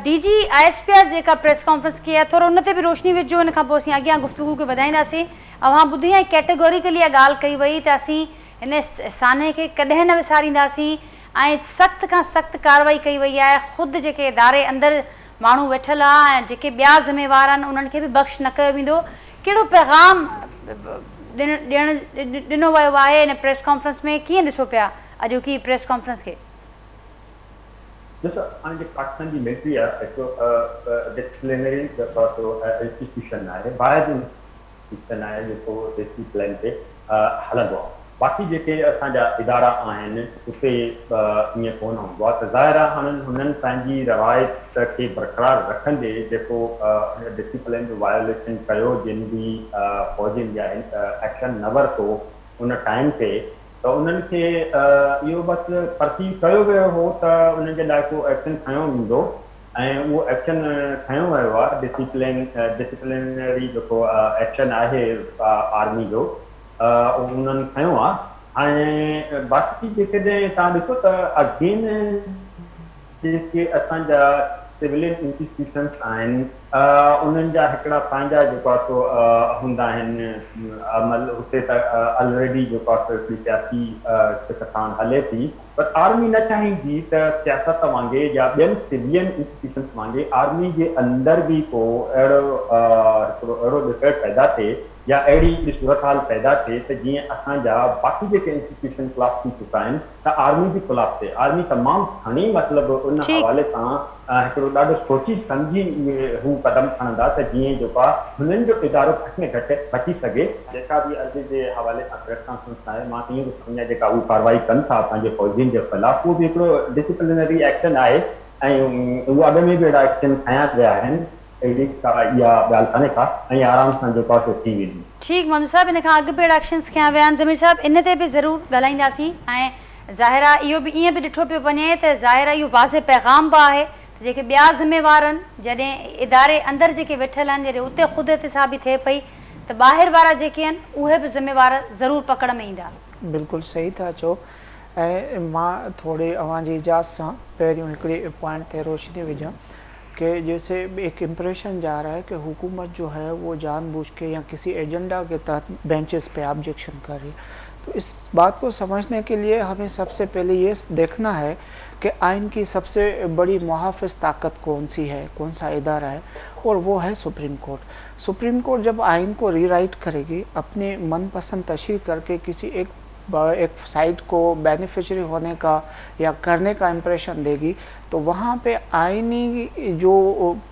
DG ISPR जेका प्रेस कॉन्फ्रेंस की आहे, थोरो उन ते बि रोशनी विझो, इन खां पोइ असीं अॻियां गुफ़्तगू खे वधाईंदासीं। अवां ॿुधी ऐं कैटेगोरिकली इहा ॻाल्हि कई वई त असीं इन साने खे कॾहिं न विसारींदासीं ऐं सख़्त खां सख़्तु कार्रवाई कई वई आहे। ख़ुदि जेके इदारे अंदरि माण्हू वेठल आहे ऐं जेके ॿिया ज़िम्मेवार आहिनि उन्हनि खे बि बख़्श न कयो वेंदो। कहिड़ो पैगाम ॾिनो वियो आहे इन प्रेस कॉन्फ्रेंस में? कीअं ॾिसो पिया अॼोकी प्रेस कॉन्फ्रेंस खे? ॾिसो, हाणे पाकिस्तान जी मिलिट्री आहे हिकु डिसिप्लिनरी इंस्टीट्यूशन आहे, ॿाहिरि जो इंस्टीट्यूशन आहे जेको डिसिप्लिन ते हलंदो आहे। बाक़ी जेके असांजा इदारा आहिनि उते ईअं कोन हूंदो आहे। त ज़ाहिर आहे हुननि पंहिंजी रवायत खे बरक़रार रखंदे जेको डिसिप्लिन जो वायोलेशन कयो, जिन बि फ़ौजियुनि जा एक्शन न वरितो उन टाइम ते, त उन्हनि खे इहो बसि परसीव कयो वियो हो त उन्हनि जे लाइ को एक्शन खयों वेंदो, ऐं उहो एक्शन खयों वियो आहे। डिसिप्लिनरी जेको एक्शन आहे आर्मी जो उन्हनि खयों आहे। हाणे बाक़ी जेकॾहिं तव्हां ॾिसो त अगेन जेके असांजा सिविलियन इंस्टीट्यूशन्स आहिनि उन्हनि जा हिकिड़ा पंहिंजा जेको आहे सो हूंदा आहिनि अमल। हुते त ऑलरेडी जेको आहे हिकिड़ी सियासी टिकताण हले थी, पर आर्मी न चाहींदी त सियासत वांगुरु या ॿियनि सिविलियन इंस्टीट्यूशन्स वांगुरु आर्मी जे अंदरि बि को अहिड़ो डिफेक्ट पैदा थिए या अहिड़ी सूरत हाल पैदा थिए त जीअं असांजा बाक़ी जेके इंस्टीट्यूशन ख़िलाफ़ थी चुका आहिनि त आर्मी बि ख़िलाफ़ थिए। आर्मी तमामु घणी मतिलबु उन हवाले सां हिकिड़ो ॾाढो सोची सम्झी हू क़दम खणंदा त जीअं जेको आहे हुननि जो इदारो घटि में घटि बची सघे। जेका बि अॼु जे हवाले सां प्रेस कॉन्फ्रेंस आहे, मां ईअं थो सम्झां जेका उहा कार्रवाई कनि था पंहिंजे फ़ौजियुनि जे ख़िलाफ़, उहो बि हिकिड़ो डिसिप्लिनरी एक्शन आहे ऐं उहो अॻ में बि अहिड़ा एक्शन खयां विया आहिनि। ठीक मंजूर साहब, इन खां अॻु बि एक्शन्स कया विया आहिनि। ज़मीर साहब, इन ते बि ज़रूरु ॻाल्हाईंदासीं। ऐं ज़ाहिरा इहो बि ईअं बि ॾिठो पियो वञे त ज़ाहिरा इहो वाज़े पैगाम बि आहे त जेके ॿिया ज़िम्मेवार आहिनि, जॾहिं इदारे अंदरि जेके वेठल आहिनि, जॾहिं उते ख़ुदि एहतिसाबी थिए पई त ॿाहिरि वारा जेके आहिनि उहे बि ज़िम्मेवार ज़रूरु पकड़ में ईंदा। बिल्कुलु सही था चओ। ऐं मां थोरी अव्हांजी इजाज़त सां पहिरियों हिकिड़े पॉइंट ते रोशनी विझां कि जैसे एक इम्प्रेशन जा रहा है कि हुकूमत जो है वो जानबूझ के या किसी एजेंडा के तहत बेंचेस पे ऑब्जेक्शन कर रही है। तो इस बात को समझने के लिए हमें सबसे पहले ये देखना है कि आइन की सबसे बड़ी मुहाफ़िज़ ताकत कौन सी है, कौन सा इदारा है, और वो है सुप्रीम कोर्ट। सुप्रीम कोर्ट जब आइन को रीराइट करेगी, अपने मनपसंद तशरीह करके किसी एक साइड को बेनिफिशरी होने का या करने का इम्प्रेशन देगी, तो वहाँ पे आइनी जो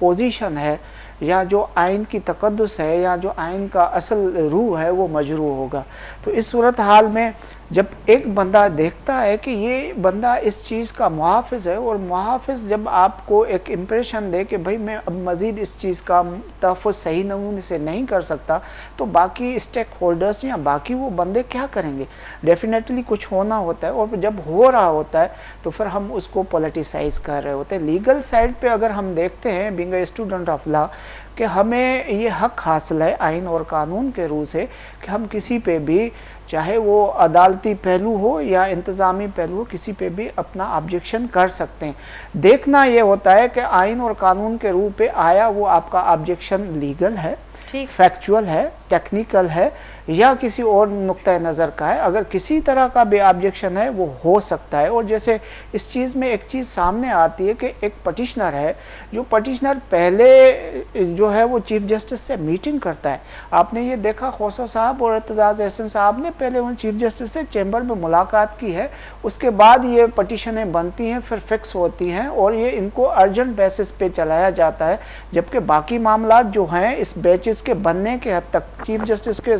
पोजीशन है या जो आइन की तकद्दुस है या जो आइन का असल रूह है वो मजरूह होगा। तो इस सूरत हाल में جب ایک بندہ دیکھتا ہے کہ یہ بندہ اس چیز کا محافظ ہے، اور محافظ جب آپ کو ایک امپریشن دے کہ بھائی میں اب مزید اس چیز کا تحفظ صحیح نمونے سے نہیں کر سکتا، تو باقی اسٹیک ہولڈرز یا باقی وہ بندے کیا کریں گے؟ ڈیفینیٹلی کچھ ہونا ہوتا ہے، اور جب ہو رہا ہوتا ہے تو پھر ہم اس کو پولیٹیسائز کر رہے ہوتے ہیں۔ لیگل سائڈ پہ اگر ہم دیکھتے ہیں being a student of law کہ ہمیں یہ حق حاصل ہے آئین اور قانون کے روح سے کہ ہم کسی پہ بھی، چاہے وہ عدالتی پہلو ہو یا انتظامی پہلو ہو، کسی پہ بھی اپنا آبجیکشن کر سکتے ہیں۔ دیکھنا یہ ہوتا ہے کہ آئین اور قانون کے روح پہ آیا وہ آپ کا آبجیکشن لیگل ہے، فیکچول ہے، ٹیکنیکل ہے، یا کسی اور نقطہ نظر کا ہے۔ اگر کسی طرح کا بھی آبجیکشن ہے وہ ہو سکتا ہے۔ اور جیسے اس چیز میں ایک چیز سامنے آتی ہے کہ ایک پٹیشنر ہے، جو پٹیشنر پہلے جو ہے وہ چیف جسٹس سے میٹنگ کرتا ہے۔ آپ نے یہ دیکھا خوسا صاحب اور اعتزاز احسن صاحب نے پہلے ان چیف جسٹس سے چیمبر میں ملاقات کی ہے، اس کے بعد یہ پٹیشنیں بنتی ہیں، پھر فکس ہوتی ہیں، اور یہ ان کو ارجنٹ بیسس پہ چلایا جاتا ہے، جبکہ باقی معاملات جو ہیں اس بیچز کے بننے کے حد تک چیف جسٹس کے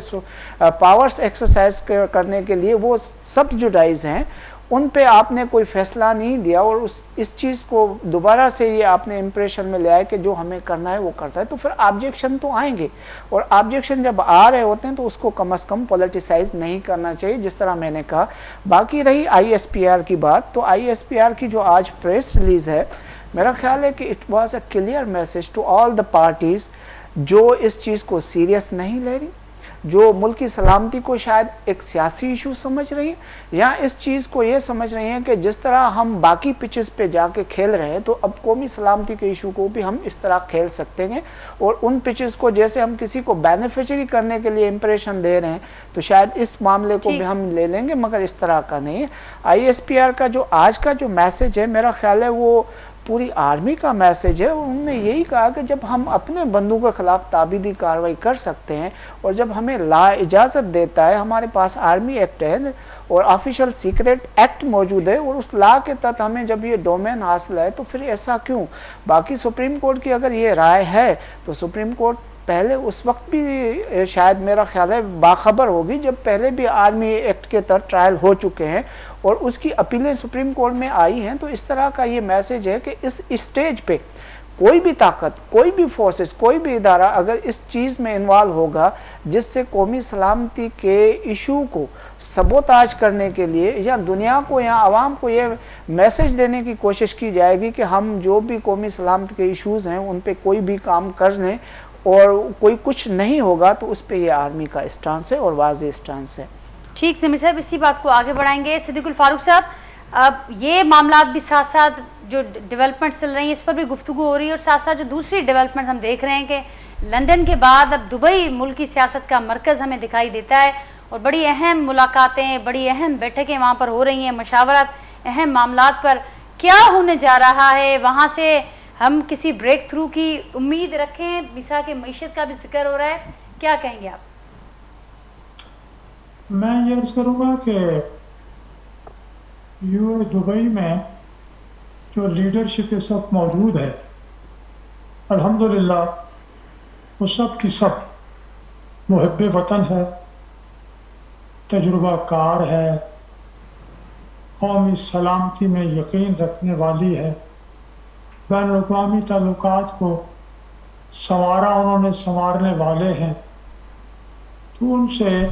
پاورز ایکسرسائز کرنے کے لیے وہ سب جوڈائز ہیں، ان پہ آپ نے کوئی فیصلہ نہیں دیا، اور اس چیز کو دوبارہ سے یہ آپ نے امپریشن میں لے آئے کہ جو ہمیں کرنا ہے وہ کرتا ہے، تو پھر آبجیکشن تو آئیں گے، اور آبجیکشن جب آ رہے ہوتے ہیں تو اس کو کم از کم پولیٹیسائز نہیں کرنا چاہیے، جس طرح میں نے کہا۔ باقی رہی آئی ایس پی آر کی بات، تو آئی ایس پی آر کی جو آج پریس ریلیز ہے، میرا خیال ہے کہ it was a clear message to all the parties جو اس چیز کو سیریس نہیں لے رہی، جو ملکی سلامتی کو شاید ایک سیاسی ایشو سمجھ رہی ہیں، یا اس چیز کو یہ سمجھ رہی ہیں کہ جس طرح ہم باقی پچز پہ جا کے کھیل رہے ہیں تو اب قومی سلامتی کے ایشو کو بھی ہم اس طرح کھیل سکتے ہیں، اور ان پچز کو جیسے ہم کسی کو بینیفیشری کرنے کے لیے امپریشن دے رہے ہیں تو شاید اس معاملے کو بھی ہم لے لیں گے، مگر اس طرح کا نہیں ہے۔ آئی ایس پی آر کا جو آج کا جو میسج ہے، میرا خیال ہے وہ پوری آرمی کا میسج ہے، اور انہوں نے یہی کہا کہ جب ہم اپنے بندوں کے خلاف تابیدی کارروائی کر سکتے ہیں، اور جب ہمیں لا اجازت دیتا ہے، ہمارے پاس آرمی ایکٹ ہے اور آفیشل سیکریٹ ایکٹ موجود ہے، اور اس لا کے تحت ہمیں جب یہ ڈومین حاصل ہے تو پھر ایسا کیوں؟ باقی سپریم کورٹ کی اگر یہ رائے ہے تو سپریم کورٹ پہلے اس وقت بھی شاید میرا خیال ہے باخبر ہوگی جب پہلے بھی آرمی ایکٹ کے تحت ٹرائل ہو چکے ہیں، اور اس کی اپیلیں سپریم کورٹ میں آئی ہیں۔ تو اس طرح کا یہ میسج ہے کہ اس اسٹیج پہ کوئی بھی طاقت، کوئی بھی فورسز، کوئی بھی ادارہ اگر اس چیز میں انوالو ہوگا جس سے قومی سلامتی کے ایشو کو سبوتاج کرنے کے لیے یا دنیا کو یا عوام کو یہ میسج دینے کی کوشش کی جائے گی کہ ہم جو بھی قومی سلامتی کے ایشوز ہیں ان پہ کوئی بھی کام کر لیں اور کوئی کچھ نہیں ہوگا، تو اس پہ یہ آرمی کا اسٹانس ہے اور واضح اسٹانس ہے۔ ٹھیک سمیع صاحب، اسی بات کو آگے بڑھائیں گے۔ صدیق الفاروق صاحب، اب یہ معاملات بھی ساتھ ساتھ جو ڈیولپمنٹ چل رہی ہیں اس پر بھی گفتگو ہو رہی ہے، اور ساتھ ساتھ جو دوسری ڈیولپمنٹ ہم دیکھ رہے ہیں کہ لندن کے بعد اب دبئی ملکی سیاست کا مرکز ہمیں دکھائی دیتا ہے، اور بڑی اہم ملاقاتیں، بڑی اہم بیٹھکیں وہاں پر ہو رہی ہیں، مشاورت اہم معاملات پر۔ کیا ہونے جا رہا ہے وہاں سے؟ ہم کسی بریک تھرو کی امید رکھیں؟ میسا کے معیشت کا بھی ذکر ہو رہا ہے، کیا کہیں گے آپ؟ میں یہ عرض کروں گا کہ دبئی میں جو لیڈرشپ اس وقت موجود ہے، الحمدللہ وہ سب کی سب محب وطن ہے، تجربہ کار ہے، قومی سلامتی میں یقین رکھنے والی ہے، بین الاقوامی تعلقات کو انہوں نے سنوارنے والے ہیں، تو ان سے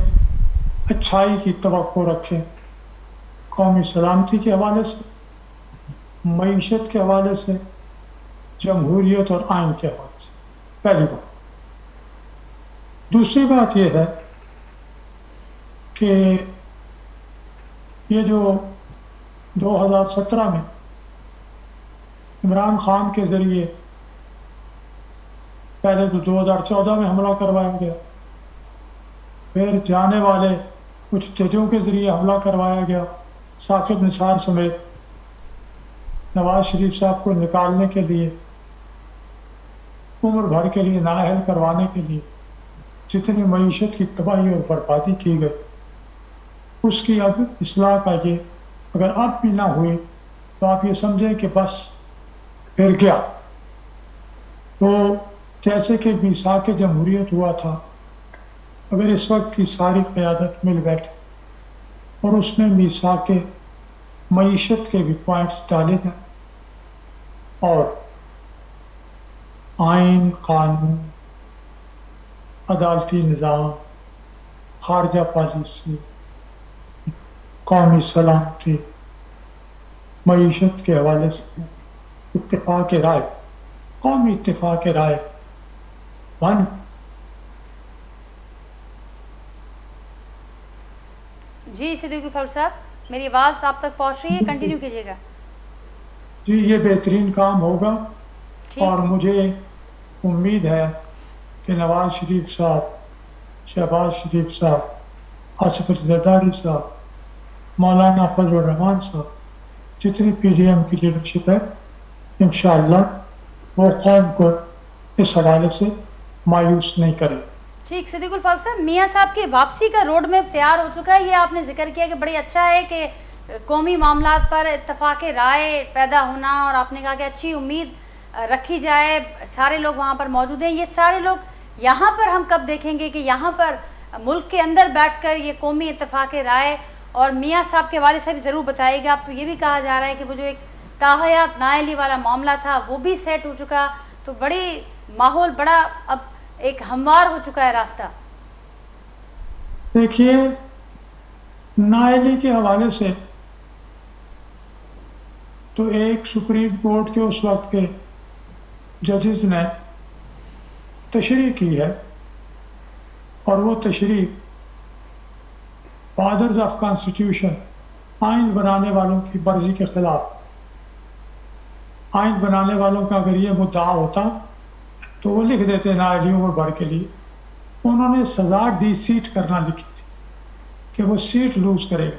اچھائی کی توقع رکھیں، قومی سلامتی کے حوالے سے، معیشت کے حوالے سے، جمہوریت اور آئین کے حوالے سے، پہلی بات۔ دوسری بات یہ ہے کہ یہ جو 2017 میں عمران خان کے ذریعے پہلے تو 2014 میں حملہ کروایا گیا، پھر جانے والے کچھ ججوں کے ذریعے حملہ کروایا گیا، ثاقب نثار سمیت نواز شریف صاحب کو نکالنے کے لیے، عمر بھر کے لیے نااہل کروانے کے لیے جتنی معیشت کی تباہی اور بربادی کی گئی، اس کی اب اصلاح کا یہ اگر اب بھی نہ ہوئی تو آپ یہ سمجھیں کہ بس پھر گیا۔ تو جیسے کہ میثاق جمہوریت ہوا تھا، اگر اس وقت کی ساری قیادت مل بیٹھے اور اس میں میثاق معیشت کے بھی پوائنٹس ڈالے گئے اور آئین، قانون، عدالتی نظام، خارجہ پالیسی، قومی سلامتی، معیشت کے حوالے سے اتفاق رائے، قومی اتفاق رائے بن جی صدیق الفاروق صاحب، میری آواز آپ تک پہنچ رہی ہے؟ کنٹینیو کیجیے گا. جی یہ بہترین کام ہوگا ٹھیک. اور مجھے امید ہے کہ نواز شریف صاحب، شہباز شریف صاحب، آصف زرداری صاحب، مولانا فضل الرحمان صاحب، جتنی پی ڈی ایم کی لیڈرشپ ہے انشاءاللہ وہ قوم کو اس حوالے سے مایوس نہیں کرے. ٹھیک. صدیق الفاروق صاحب، میاں صاحب کی واپسی کا روڈ میپ تیار ہو چکا ہے. یہ آپ نے ذکر کیا کہ بڑی اچھا ہے کہ قومی معاملات پر اتفاق رائے پیدا ہونا، اور آپ نے کہا کہ اچھی امید رکھی جائے، سارے لوگ وہاں پر موجود ہیں. یہ سارے لوگ یہاں پر ہم کب دیکھیں گے کہ یہاں پر ملک کے اندر بیٹھ کر یہ قومی اتفاق رائے؟ اور میاں صاحب کے والد صاحب ضرور بتائیے گا. آپ یہ بھی کہا جا رہا ہے کہ وہ جو ایک تاحیات نااہلی والا معاملہ تھا وہ بھی سیٹ ہو چکا، تو بڑی ماحول بڑا اب ایک ہموار ہو چکا ہے راستہ. دیکھیے نااہلی کے حوالے سے تو ایک سپریم کورٹ کے اس وقت کے ججز نے تشریح کی ہے، اور وہ تشریح فادرز آف کانسٹیٹیوشن، آئین بنانے والوں کی مرضی کے خلاف. آئین بنانے والوں کا اگر یہ مدعا ہوتا تو وہ لکھ دیتے نااہلی عمر بھر کے لیے. انہوں نے سزا ڈی سیٹ کرنا لکھی تھی کہ وہ سیٹ لوز کرے گا،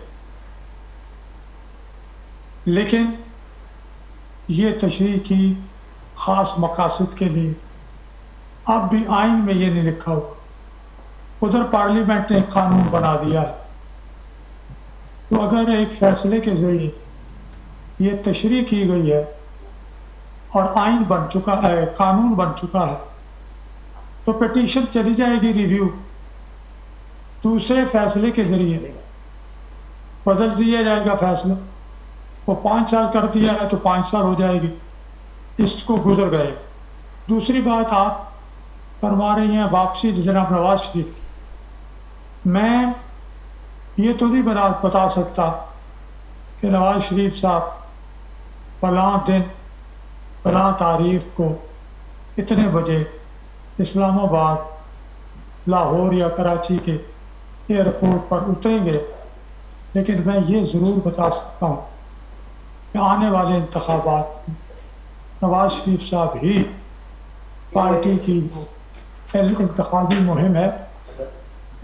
لیکن یہ تشریح کی خاص مقاصد کے لیے. اب بھی آئین میں یہ نہیں لکھا ہوا، ادھر پارلیمنٹ نے ایک قانون بنا دیا ہے. تو اگر ایک فیصلے کے ذریعے یہ تشریح کی گئی ہے اور آئین بن چکا ہے، قانون بن چکا ہے، تو پٹیشن چلی جائے گی ریویو، دوسرے فیصلے کے ذریعے بدل دیا جائے گا فیصلہ. وہ 5 سال کر دیا ہے تو 5 سال ہو جائے گی، اس کو گزر گئے. دوسری بات آپ فرما رہی ہیں واپسی جناب نواز شریف کی. میں یہ تو نہیں بتا سکتا کہ نواز شریف صاحب فلاں دن فلاں تاریخ کو اتنے بجے اسلام آباد، لاہور یا کراچی کے ایئرپورٹ پر اتریں گے، لیکن میں یہ ضرور بتا سکتا ہوں کہ آنے والے انتخابات نواز شریف صاحب ہی پارٹی کی انتخابی مہم ہے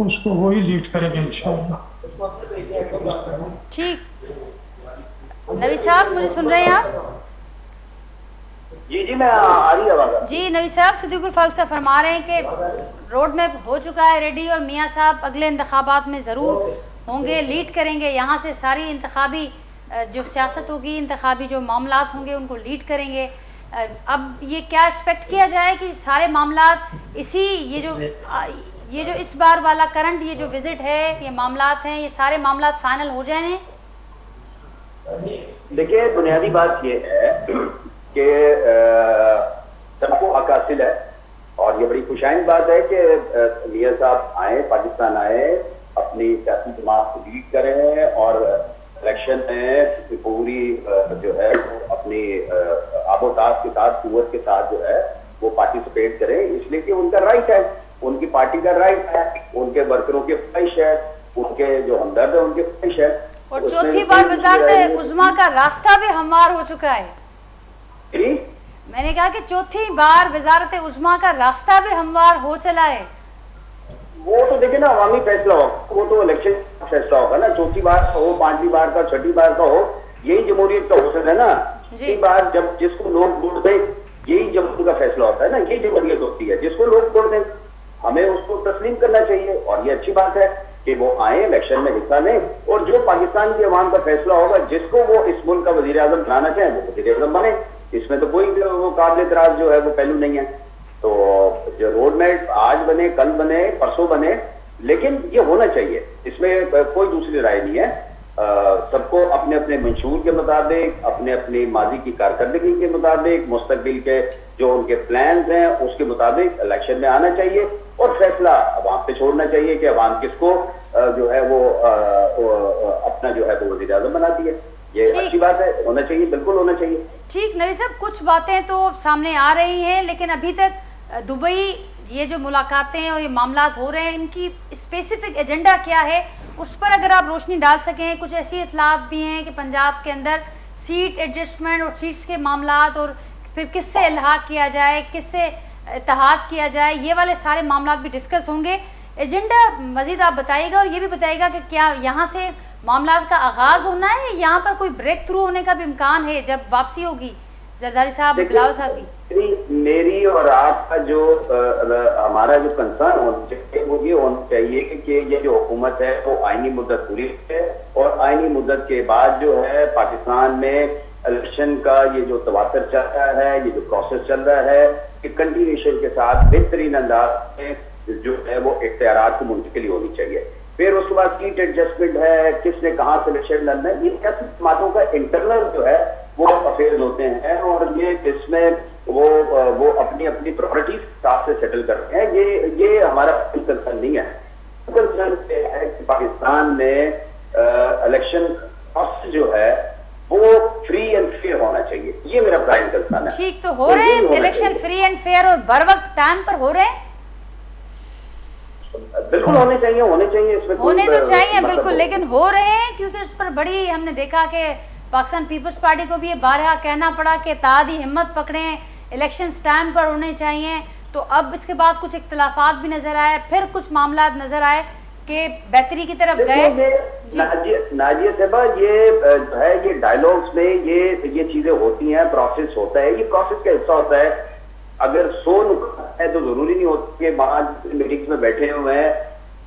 اس کو وہی لیڈ کریں گے انشاءاللہ. ٹھیک. نوی صاحب مجھے سن رہے ہیں آپ؟ جی میں آ رہی ہے. جی نوی صاحب، صدیق الفاروق صاحب فرما رہے ہیں کہ روڈ میپ ہو چکا ہے ریڈی، اور میاں صاحب اگلے انتخابات میں ضرور ہوں گے، لیڈ کریں گے. یہاں سے ساری انتخابی جو سیاست ہوگی، انتخابی جو معاملات ہوں گے ان کو لیڈ کریں گے. اب یہ کیا ایکسپیکٹ کیا جائے کہ سارے معاملات اسی یہ جو اس بار والا کرنٹ یہ جو وزٹ ہے، یہ معاملات ہیں، یہ سارے معاملات فائنل ہو جائیں؟ دیکھیے بنیادی بات یہ ہے کہ سب کو حق حاصل ہے، اور یہ بڑی خوشائن بات ہے کہ میاں صاحب آئے، پاکستان آئے، اپنی سیاسی جماعت کو لیڈ کریں، اور الیکشن میں پوری جو ہے اپنی آب و تاب کے ساتھ، قوت کے ساتھ جو ہے وہ پارٹیسپیٹ کریں، اس لیے کہ ان کا رائٹ ہے، ان کی پارٹی کا رائٹ ہے، ان کے ورکروں کی خواہش ہے، ان کے جو ہمدرد ہیں ان کی خواہش ہے. اور چوتھی بار وزارت عظمیٰ کا راستہ بھی ہموار ہو چکا ہے. میں نے کہا کہ چوتھی بار وزارت عظمیٰ کا راستہ بھی ہموار ہو چلا ہے. وہ تو دیکھیں نا عوامی فیصلہ ہوگا، وہ تو الیکشن فیصلہ ہوگا نا. چوتھی بار کا ہو، 5ویں بار کا، 6ٹھی بار کا ہو، یہی جمہوریت کا حسن ہے نا. جی. بار جب جس کو لوگ ووٹ دیں یہی جمہوریت کا فیصلہ ہوتا ہے نا، یہی جمہوریت ہوتی ہے. جس کو لوگ ووٹ دیں ہمیں اس کو تسلیم کرنا چاہیے، اور یہ اچھی بات ہے کہ وہ آئیں، الیکشن میں حصہ لیں، اور جو پاکستان کی عوام کا فیصلہ ہوگا، جس کو وہ اس ملک کا وزیر اعظم بنانا چاہیں وہ وزیر اعظم بنے. اس میں تو کوئی وہ قابل اعتراض جو ہے وہ پہلو نہیں ہے. تو جو روڈ میپ آج بنے، کل بنے، پرسوں بنے، لیکن یہ ہونا چاہیے، اس میں کوئی دوسری رائے نہیں ہے. सबको अपने अपने मंशूर के मुताबिक, अपने अपनी माजी की कारकर्दगी के मुताबिक, मुस्तकबिल के जो उनके प्लान्स हैं उसके मुताबिक इलेक्शन में आना चाहिए और फैसला अवाम पे छोड़ना चाहिए कि अवाम किसको जो है वो अपना जो है वो वज़ीर आज़म बनाती है। ये अच्छी बात है, होना चाहिए, बिल्कुल होना चाहिए। ठीक नबी साहब, कुछ बातें तो सामने आ रही हैं, लेकिन अभी तक दुबई ये जो मुलाकातें और ये मामलात हो रहे हैं, इनकी स्पेसिफिक एजेंडा क्या है, उस पर अगर आप रोशनी डाल सकें। कुछ ऐसी इतलात भी हैं कि पंजाब के अंदर सीट एडजस्टमेंट और सीट्स के मामलात और फिर किससे इल्हाक किया जाए, किससे इत्तेहाद किया जाए, ये वाले सारे मामलात भी डिस्कस होंगे। एजेंडा मज़ीद आप बताइएगा और ये भी बताइएगा कि क्या यहाँ से मामलात का आगाज़ होना है, यहाँ पर कोई ब्रेक थ्रू होने का भी इम्कान है जब वापसी होगी जरदारी साहब, बिलावल साहब की? मेरी और आपका जो हमारा जो कंसर्न होना चाहिए वो ये होना चाहिए कि ये जो हुकूमत है वो आईनी मुद्दत पूरी है और आईनी मुद्दत के बाद जो है पाकिस्तान में इलेक्शन का ये जो तवातर चल रहा है, ये जो प्रोसेस चल रहा है, कि कंटिन्यूएशन के साथ बेहतरीन अंदाज में जो है वो इख्तियारात की मुंतकिली होनी चाहिए। फिर उसके बाद सीट एडजस्टमेंट है, किसने कहाँ सिलेक्शन लड़ना है, ये ऐसी बातों का इंटरनल जो है वो अफेयर्स होते हैं और ये इसमें वो अपनी अपनी प्रायोरिटीज के हिसाब से सेटल करते हैं। ये हमारा कंसर्न नहीं है। कंसर्न ये है कि पाकिस्तान में इलेक्शन प्रोसेस जो है वो फ्री एंड फेयर होना चाहिए, ये मेरा प्राइम कंसर्न है। ठीक, तो हो रहे हैं इलेक्शन फ्री एंड फेयर और बर वक्त टाइम पर हो रहे हैं? बिल्कुल होने चाहिए इसमें होने तो चाहिए बिल्कुल, लेकिन हो रहे हैं क्योंकि उस पर बड़ी हमने देखा कि पाकिस्तान पीपल्स पार्टी को भी ये बारहा कहना पड़ा कि तादी हिम्मत पकड़ें, इलेक्शन टाइम पर होने चाहिए। तो अब इसके बाद कुछ इख्तिलाफात भी नजर आए, फिर कुछ मामला नजर आए कि बेहतरी की तरफ गए। नाजिया साहबा, ये है ये डायलॉग्स में ये चीजें होती हैं, प्रोसेस होता है, ये प्रोसेस का हिस्सा होता है। अगर 100 नुकात है तो जरूरी नहीं होता कि बाद मीटिंग्स में बैठे हुए हैं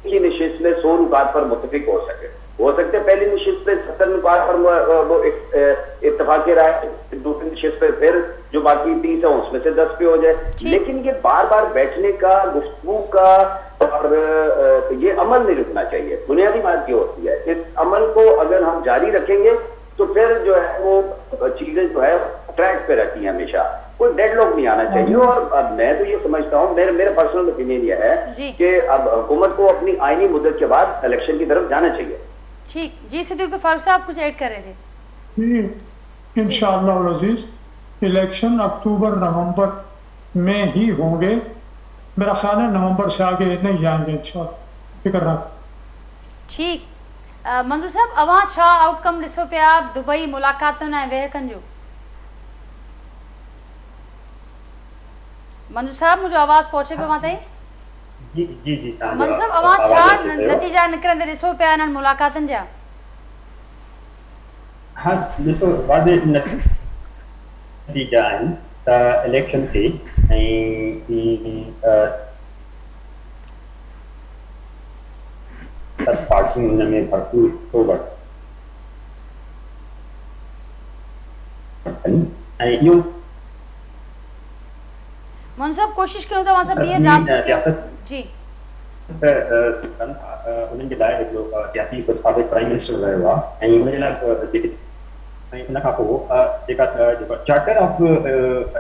इसी निशिस्त में 100 नुकात पर मुत्तफिक हो सकते हैं। पहली निशिस्त पे 70 नुकात पर वो इत्तेफाक राय, दूसरी निशिस्त पे फिर जो बाकी 30 है उसमें से 10 पे हो जाए। लेकिन ये बार बार बैठने का, गुफ्तगू का और ये अमल नहीं रुकना चाहिए। बुनियादी बात ये होती है, इस अमल को अगर हम जारी रखेंगे तो फिर जो है वो चीजें जो है ट्रैक पे रहती हैं, हमेशा कोई डेडलॉक नहीं आना चाहिए। और अब मैं तो ये समझता हूँ, मेरा पर्सनल ओपिनियन ये है कि अब हुकूमत को अपनी आईनी मुद्दत के बाद इलेक्शन की तरफ जाना चाहिए। ठीक जी, सिद्दीक फारूक साहब कुछ ऐड कर रहे थे? इंशाअल्लाह अज़ीज इलेक्शन अक्टूबर नवंबर में ही होंगे, मेरा ख्याल है नवंबर से आगे नहीं जाएंगे इंशाअल्लाह, फिक्र ना। ठीक, मंजूर साहब, अवां छा आउटकम ॾिसो पिया दुबई मुलाकातुनि ऐं वेहकनि जो? मंजूर साहब, मुझे आवाज़ पहुंचे पे वहाँ ताईं? जी जी जी मंजूर साहब, अवां छा नतीजा निकिरंदे ॾिसो पिया इन्हनि मुलाकातुनि जा? हाँ, ॾिसो वादे नतीजा आहिनि त इलेक्शन ते सब पार्टियूं हुन में भरपूर हिस्सो वठनि ऐं इहो मंजूर साहब कोशिश कयूं था वहाँ सां ॿीहर राब्तो सियासत जी उन्हनि जे लाइ हिकिड़ो सियासी साबिक़ प्राइम मिनिस्टर रहियो आहे ऐं हुन जे लाइ उन खां पोइ जेका चार्टर ऑफ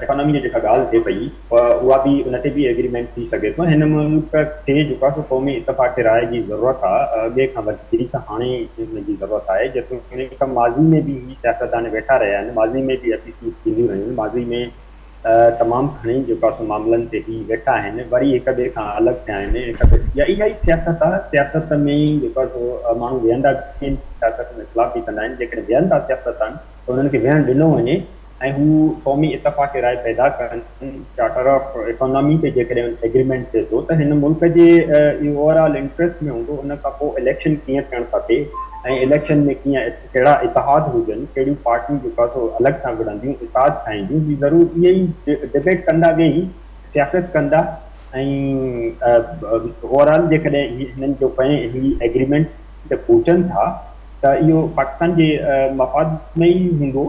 इकोनॉमी जी जेका ॻाल्हि थिए पई उहा बि उन ते बि एग्रीमेंट थी सघे थो। हिन मुल्क खे जेका क़ौमी इतफ़ाक़ राय जी ज़रूरत आहे, ॿिए खां वधीक हाणे हिन जी ज़रूरत आहे, जेको माज़ी में बि सियासतदान वेठा रहिया आहिनि, माज़ी में बि एपीसीज़ थींदियूं रहियूं, माज़ी में तमामु घणेई जेका सो मामलनि ते ही वेठा आहिनि, वरी हिक ॿिए खां अलॻि थिया आहिनि। इहा ई सियासत आहे। सियासत में जेका सो माण्हू वेहंदा आहिनि, सियासत में इख़्तिलाफ़ बि कंदा आहिनि, जेकॾहिं वेहनि था सियासतदान त उन्हनि खे वेहणु ॾिनो वञे ऐं हू क़ौमी इतफ़ाक़ राय पैदा कनि। चार्टर ऑफ इकोनॉमी ते जेकॾहिं एग्रीमेंट थिए थो त हिन मुल्क जे ओवरऑल इंट्रस्ट में हूंदो। उन खां पोइ इलेक्शन कीअं थियणु खपे ऐं इलेक्शन में कीअं कहिड़ा इतिहाद हुजनि, कहिड़ियूं पार्टियूं जेका सो अलॻि सां विढ़ंदियूं, इतिहाद ठाहींदियूं, ही ज़रूरु इहे ई डिबेट कंदा, वेही सियासत कंदा ऐं ओवरऑल जेकॾहिं हिननि जो कंहिं ही एग्रीमेंट ते पहुचनि था त इहो पाकिस्तान जे मफ़ाद में ई हूंदो।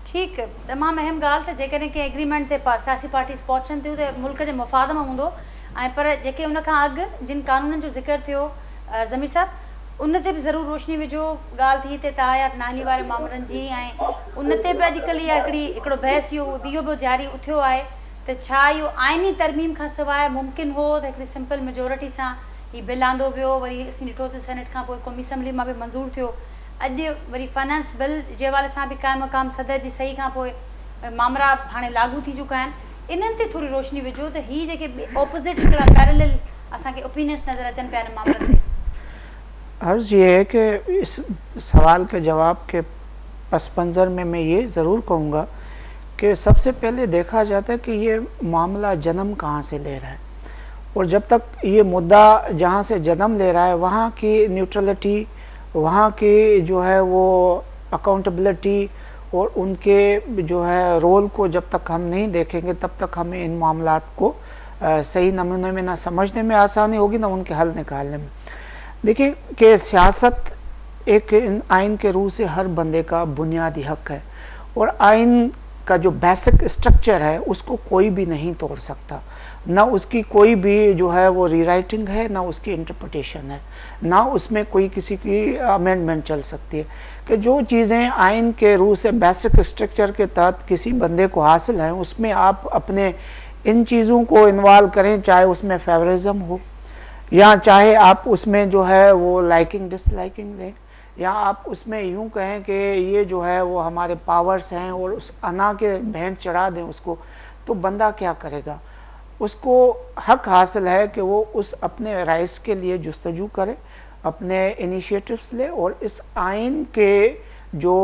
ठीक, तमामु अहम ॻाल्हि त जेकॾहिं कंहिं एग्रीमेंट ते सियासी पार्टीज़ पहुचनि थियूं त मुल्क जे मुफ़ाद में हूंदो। ऐं पर जेके उन खां अॻु जिन कानूननि जो ज़िक्र थियो ज़मीर साहब, उन ते बि ज़रूरु रोशनी विझो। ॻाल्हि थी हिते ताहयात नाहली वारे मामलनि जी ऐं उन ते बि अॼुकल्ह इहा हिकिड़ो बहस इहो बि जारी उथियो आहे त छा इहो आइनी तरमीम खां सवाइ मुमकिन हो त हिकिड़ी सिंपल मेजोरिटी सां हीउ बिल आंदो वियो, वरी असीं ॾिठो त सेनेट खां पोइ क़ौमी असैम्बली मां बि मंज़ूरु थियो। अॼु वरी फाइनेंस बिल जे हवाले सां बि क़ाइम मक़ाम सदर जी सही खां पोइ मामला हाणे लागू थी चुका आहिनि। इन्हनि ते थोरी रोशनी विझो त हीअ जेके ऑपोज़िट हिकिड़ा पैरेलल असांखे ओपिनियंस नज़र अचनि पिया इन मामलनि ते। अर्ज़ ये है कि इस सवाल के जवाब के पस मंज़र में मैं ये ज़रूर कहूँगा कि सबसे पहले देखा जाता है कि ये मामला जन्म कहाँ से ले रहा है, और जब तक ये मुद्दा जहाँ से जन्म ले रहा है वहाँ की न्यूट्रलिटी, वहाँ की जो है वो अकाउंटेबिलिटी और उनके जो है रोल को जब तक हम नहीं देखेंगे तब तक हमें इन मामलात को सही नमूने में ना समझने में आसानी होगी ना उनके हल निकालने में। देखिए कि सियासत एक आइन के रूह से हर बंदे का बुनियादी हक है, और आइन का जो बेसिक स्ट्रक्चर है उसको कोई भी नहीं तोड़ सकता, ना उसकी कोई भी जो है वो रीराइटिंग है, ना उसकी इंटरप्रिटेशन है, ना उसमें कोई किसी की अमेंडमेंट चल सकती है। कि जो चीज़ें आइन के रूह से बेसिक स्ट्रक्चर के तहत किसी बंदे को हासिल हैं उसमें आप अपने इन चीज़ों को इन्वॉल्व करें, चाहे उसमें फेवरिज्म हो या चाहे आप उसमें जो है वो लाइकिंग डिसलाइकिंग दें, या आप उसमें यूं कहें कि ये जो है वो हमारे पावर्स हैं और उस अना के भेंट चढ़ा दें उसको, तो बंदा क्या करेगा? उसको हक हासिल है कि वो उस अपने राइट्स के लिए जुस्तजू करे, अपने इनिशिएटिव्स ले, और इस आइन के जो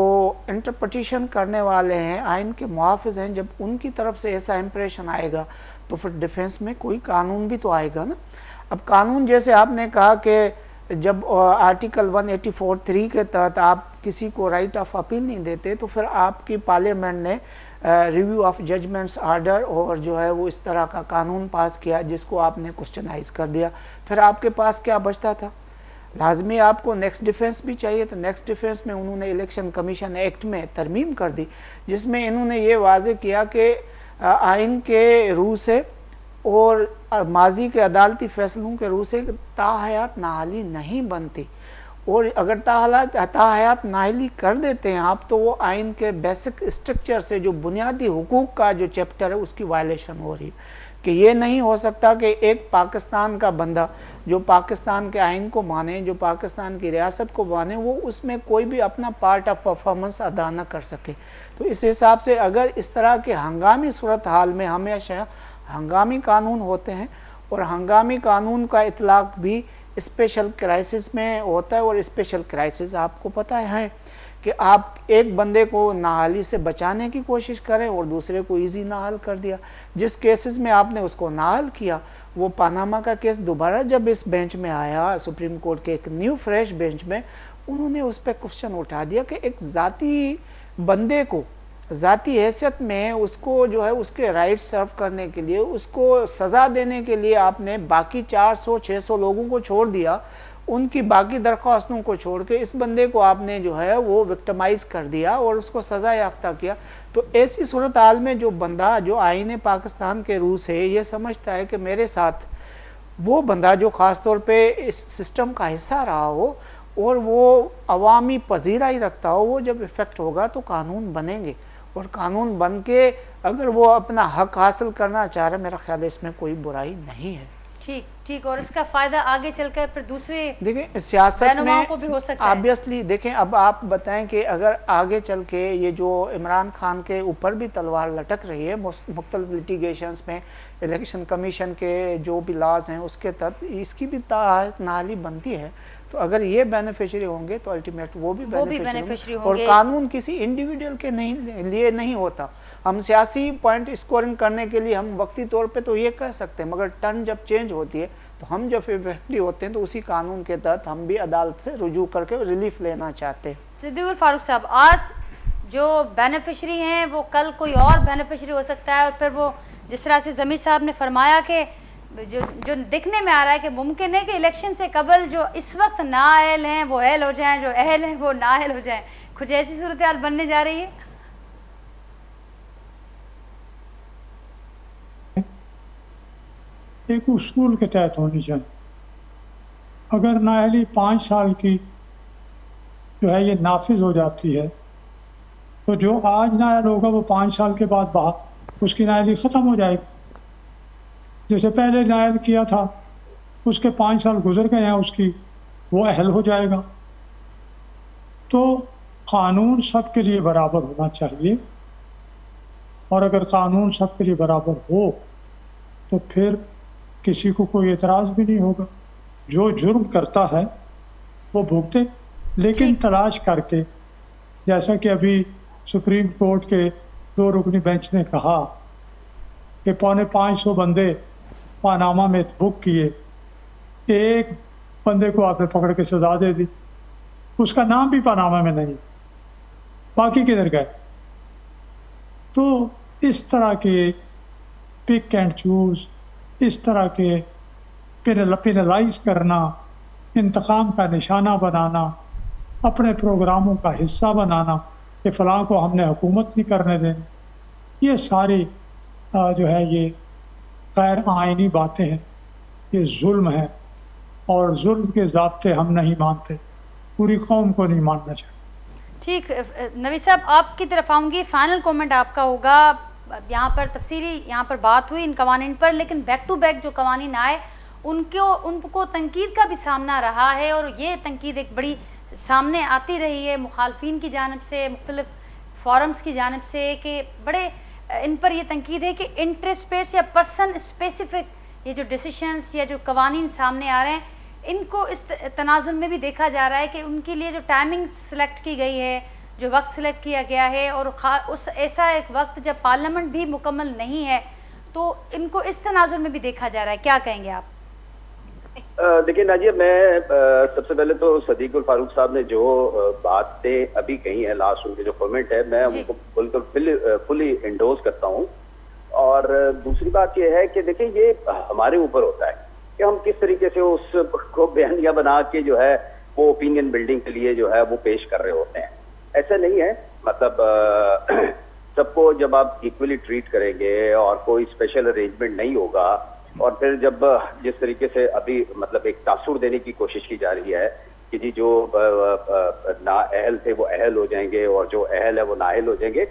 इंटरप्रिटेशन करने वाले हैं, आइन के मुहाफ़िज़ हैं, जब उनकी तरफ से ऐसा इम्प्रेशन आएगा तो फिर डिफेंस में कोई कानून भी तो आएगा ना। अब कानून जैसे आपने कहा कि जब आर्टिकल 184(3) के तहत आप किसी को राइट ऑफ अपील नहीं देते तो फिर आपकी पार्लियामेंट ने रिव्यू ऑफ जजमेंट्स आर्डर और जो है वो इस तरह का कानून पास किया जिसको आपने क्वेश्चनाइज कर दिया। फिर आपके पास क्या बचता था? लाजमी आपको नेक्स्ट डिफेंस भी चाहिए, तो नेक्स्ट डिफेंस में उन्होंने इलेक्शन कमीशन एक्ट में तरमीम कर दी जिसमें इन्होंने ये वाज़े किया कि आइन के रूह से और माजी के अदालती फैसलों के रूह से ताहयात नाअहली नहीं बनती, और अगर ताहयात नाअहली कर देते हैं आप तो वो आइन के बेसिक स्ट्रक्चर से जो बुनियादी हुकूक का जो चैप्टर है उसकी वायलेशन हो रही है। कि ये नहीं हो सकता कि एक पाकिस्तान का बंदा जो पाकिस्तान के आइन को माने, जो पाकिस्तान की रियासत को माने, वो उसमें कोई भी अपना पार्ट ऑफ परफॉर्मेंस अदा न कर सके। तो इस हिसाब से अगर इस तरह के हंगामी सूरत हाल में हमेशा हंगामी कानून होते हैं, और हंगामी कानून का इतलाक भी स्पेशल क्राइसिस में होता है, और स्पेशल क्राइसिस आपको पता है कि आप एक बंदे को नाअहली से बचाने की कोशिश करें और दूसरे को इजी नाअहल कर दिया। जिस केसेस में आपने उसको नाअहल किया, वो पानामा का केस दोबारा जब इस बेंच में आया, सुप्रीम कोर्ट के एक न्यू फ्रेश बेंच में, उन्होंने उस पर क्वेश्चन उठा दिया कि एक ज़ाती बंदे को ज़ाती हैसियत में उसको जो है उसके राइट्स सर्व करने के लिए, उसको सज़ा देने के लिए आपने बाकी 400-600 लोगों को छोड़ दिया, उनकी बाकी दरख्वास्तों को छोड़ के इस बंदे को आपने जो है वो विक्टिमाइज़ कर दिया और उसको सज़ा याफ्ता किया। तो ऐसी सूरत हाल में जो बंदा जो आईन पाकिस्तान के रूह से ये समझता है कि मेरे साथ वो बंदा जो ख़ास तौर पे इस सिस्टम का हिस्सा रहा हो और वो अवामी पजीराई रखता हो, वो जब इफ़ेक्ट होगा तो कानून बनेंगे, और कानून बन के अगर वो अपना हक हासिल करना चाह रहे, मेरा ख्याल है इसमें कोई बुराई नहीं है। ठीक ठीक, और इसका फायदा आगे चलकर फिर दूसरे देखें सियासत में को भी हो सकता है। ऑब्वियसली देखें, अब आप बताएं कि अगर आगे चल के ये जो इमरान खान के ऊपर भी तलवार लटक रही है मुख्तलिफ लिटिगेशंस में, इलेक्शन कमीशन के जो भी लॉज हैं उसके तहत इसकी भी नाअहली बनती है, तो अगर ये बेनिफिशियरी होंगे तो अल्टीमेट वो भी बेनिफिशियरी होंगे। और कानून किसी इंडिविजुअल के लिए नहीं होता। हम सियासी पॉइंट स्कोरिंग करने के लिए हम वक्ती तौर पे तो ये कह सकते हैं, मगर टर्न जब चेंज होती है तो हम जब इफेक्टिव होते हैं तो उसी कानून के तहत हम भी अदालत से रुजू करके रिलीफ लेना चाहते हैं। सिद्दीकुल फारूक साहब, आज जो बेनिफिशरी हैं वो कल कोई और बेनिफिशरी हो सकता है, और फिर वो जिस तरह से ज़मीर साहब ने फरमाया कि जो दिखने में आ रहा है कि मुमकिन है कि इलेक्शन से कबल जो इस वक्त नाअहल हैं वो अहल हो जाएं, जो अहल हैं वो नाअहल हो जाएं, कुछ ऐसी सूरत हाल बनने जा रही है। एक उसूल के तहत होनी चाहिए, अगर नाअहली 5 साल की जो है ये नाफिज हो जाती है तो जो आज नाअहल होगा वो 5 साल के बाद उसकी नाअहली ख़त्म हो जाएगी। जैसे पहले नाअहल किया था उसके 5 साल गुजर गए हैं उसकी, वो अहल हो जाएगा। तो कानून सबके लिए बराबर होना चाहिए, और अगर कानून सबके लिए बराबर हो तो फिर किसी को कोई एतराज़ भी नहीं होगा। जो जुर्म करता है वो भुगते, लेकिन तलाश करके, जैसा कि अभी सुप्रीम कोर्ट के 2 रुकनी बेंच ने कहा कि 550 बंदे पानामा में बुक किए, एक बंदे को आपने पकड़ के सजा दे दी, उसका नाम भी पानामा में नहीं, बाकी किधर गए। तो इस तरह के पिक एंड चूज, इस तरह के पेनलाइज करना, इंतकाम का निशाना बनाना, अपने प्रोग्रामों का हिस्सा बनाना कि फ़लाँ को हमने हुकूमत नहीं करने देनी, ये सारी जो है ये गैर आइनी बातें हैं, ये जुल्म है, और जुल्म के ज़ाब्ते हम नहीं मानते, पूरी कौम को नहीं मानना चाहिए। ठीक, नवीद साहब आपकी तरफ आऊँगी, फाइनल कमेंट आपका होगा। यहाँ पर तफसीली यहाँ पर बात हुई इन कवानीन पर, लेकिन बैक टू बैक जो कवानीन आए उनको तनकीद का भी सामना रहा है, और ये तनकीद एक बड़ी सामने आती रही है मुखालफिन की जानिब से, मुख्तलिफ फोरम्स की जानिब से, कि बड़े इन पर ये तनकीद है कि इंटरेस्ट बेस या पर्सन स्पेसिफिक ये जो डिसीशंस या जो कवानीन सामने आ रहे हैं, इनको इस तनाजुर में भी देखा जा रहा है कि उनके लिए जो टाइमिंग सेलेक्ट की गई है, जो वक्त सेलेक्ट किया गया है, और उस ऐसा एक वक्त जब पार्लियामेंट भी मुकम्मल नहीं है, तो इनको इस तनाजुर में भी देखा जा रहा है। क्या कहेंगे आप? देखिए नाजिया, मैं सबसे पहले तो सदीकुल फारूक साहब ने जो बातें अभी कही है, लास्ट उनके जो कमेंट है, मैं उनको बिल्कुल फुली इंडोर्स करता हूँ। और दूसरी बात यह है कि देखिए ये हमारे ऊपर होता है कि हम किस तरीके से उसको बयानिया बना के जो है वो ओपिनियन बिल्डिंग के लिए जो है वो पेश कर रहे होते हैं। ऐसा नहीं है, मतलब सबको जब आप इक्वली ट्रीट करेंगे और कोई स्पेशल अरेंजमेंट नहीं होगा, और फिर जब जिस तरीके से अभी मतलब एक तासुर देने की कोशिश की जा रही है कि जी जो नाअहल थे वो अहल हो जाएंगे और जो अहल है वो नाअहल हो जाएंगे,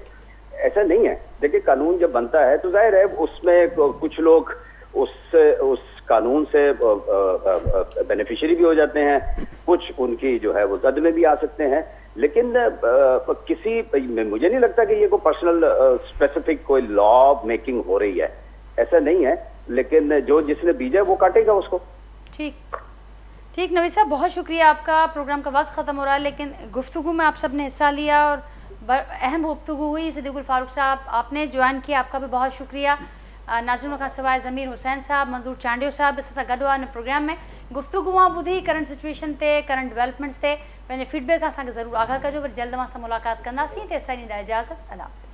ऐसा नहीं है। देखिए कानून जब बनता है तो जाहिर है उसमें कुछ लोग उस कानून से बेनिफिशियरी भी हो जाते हैं, कुछ उनकी जो है वो जद में भी आ सकते हैं, लेकिन मुझे नहीं लगता कि ये कोई पर्सनल स्पेसिफिक कोई लॉ मेकिंग हो रही है, ऐसा नहीं है। लेकिन जो जिसने बीजा वो काटेगा उसको। ठीक नवीद साहब, बहुत शुक्रिया आपका। प्रोग्राम का वक्त ख़त्म हो रहा है, लेकिन गुफ्तगू में आप सब ने हिस्सा लिया और अहम गुफ्तगू हुई। सदीकुल फारूक साहब आपने ज्वाइन किया, आपका भी बहुत शुक्रिया। नाज़रीन खां सवाइ ज़मीर हुसैन साहब, मंजूर चांडियो साहब इस सां गॾु हुआ प्रोग्राम में। गुफ्तगू ॿुधी करंट सिचुएशन ते, करंट डेवलपमेंट्स ते पंहिंजे फीडबैक असांखे ज़रूरु आगाह कजो। वरी जल्द असां मुलाक़ात कंदासीं। तेसिताईं ॾींदा इजाज़त। अल्लाह हाफ़िज़।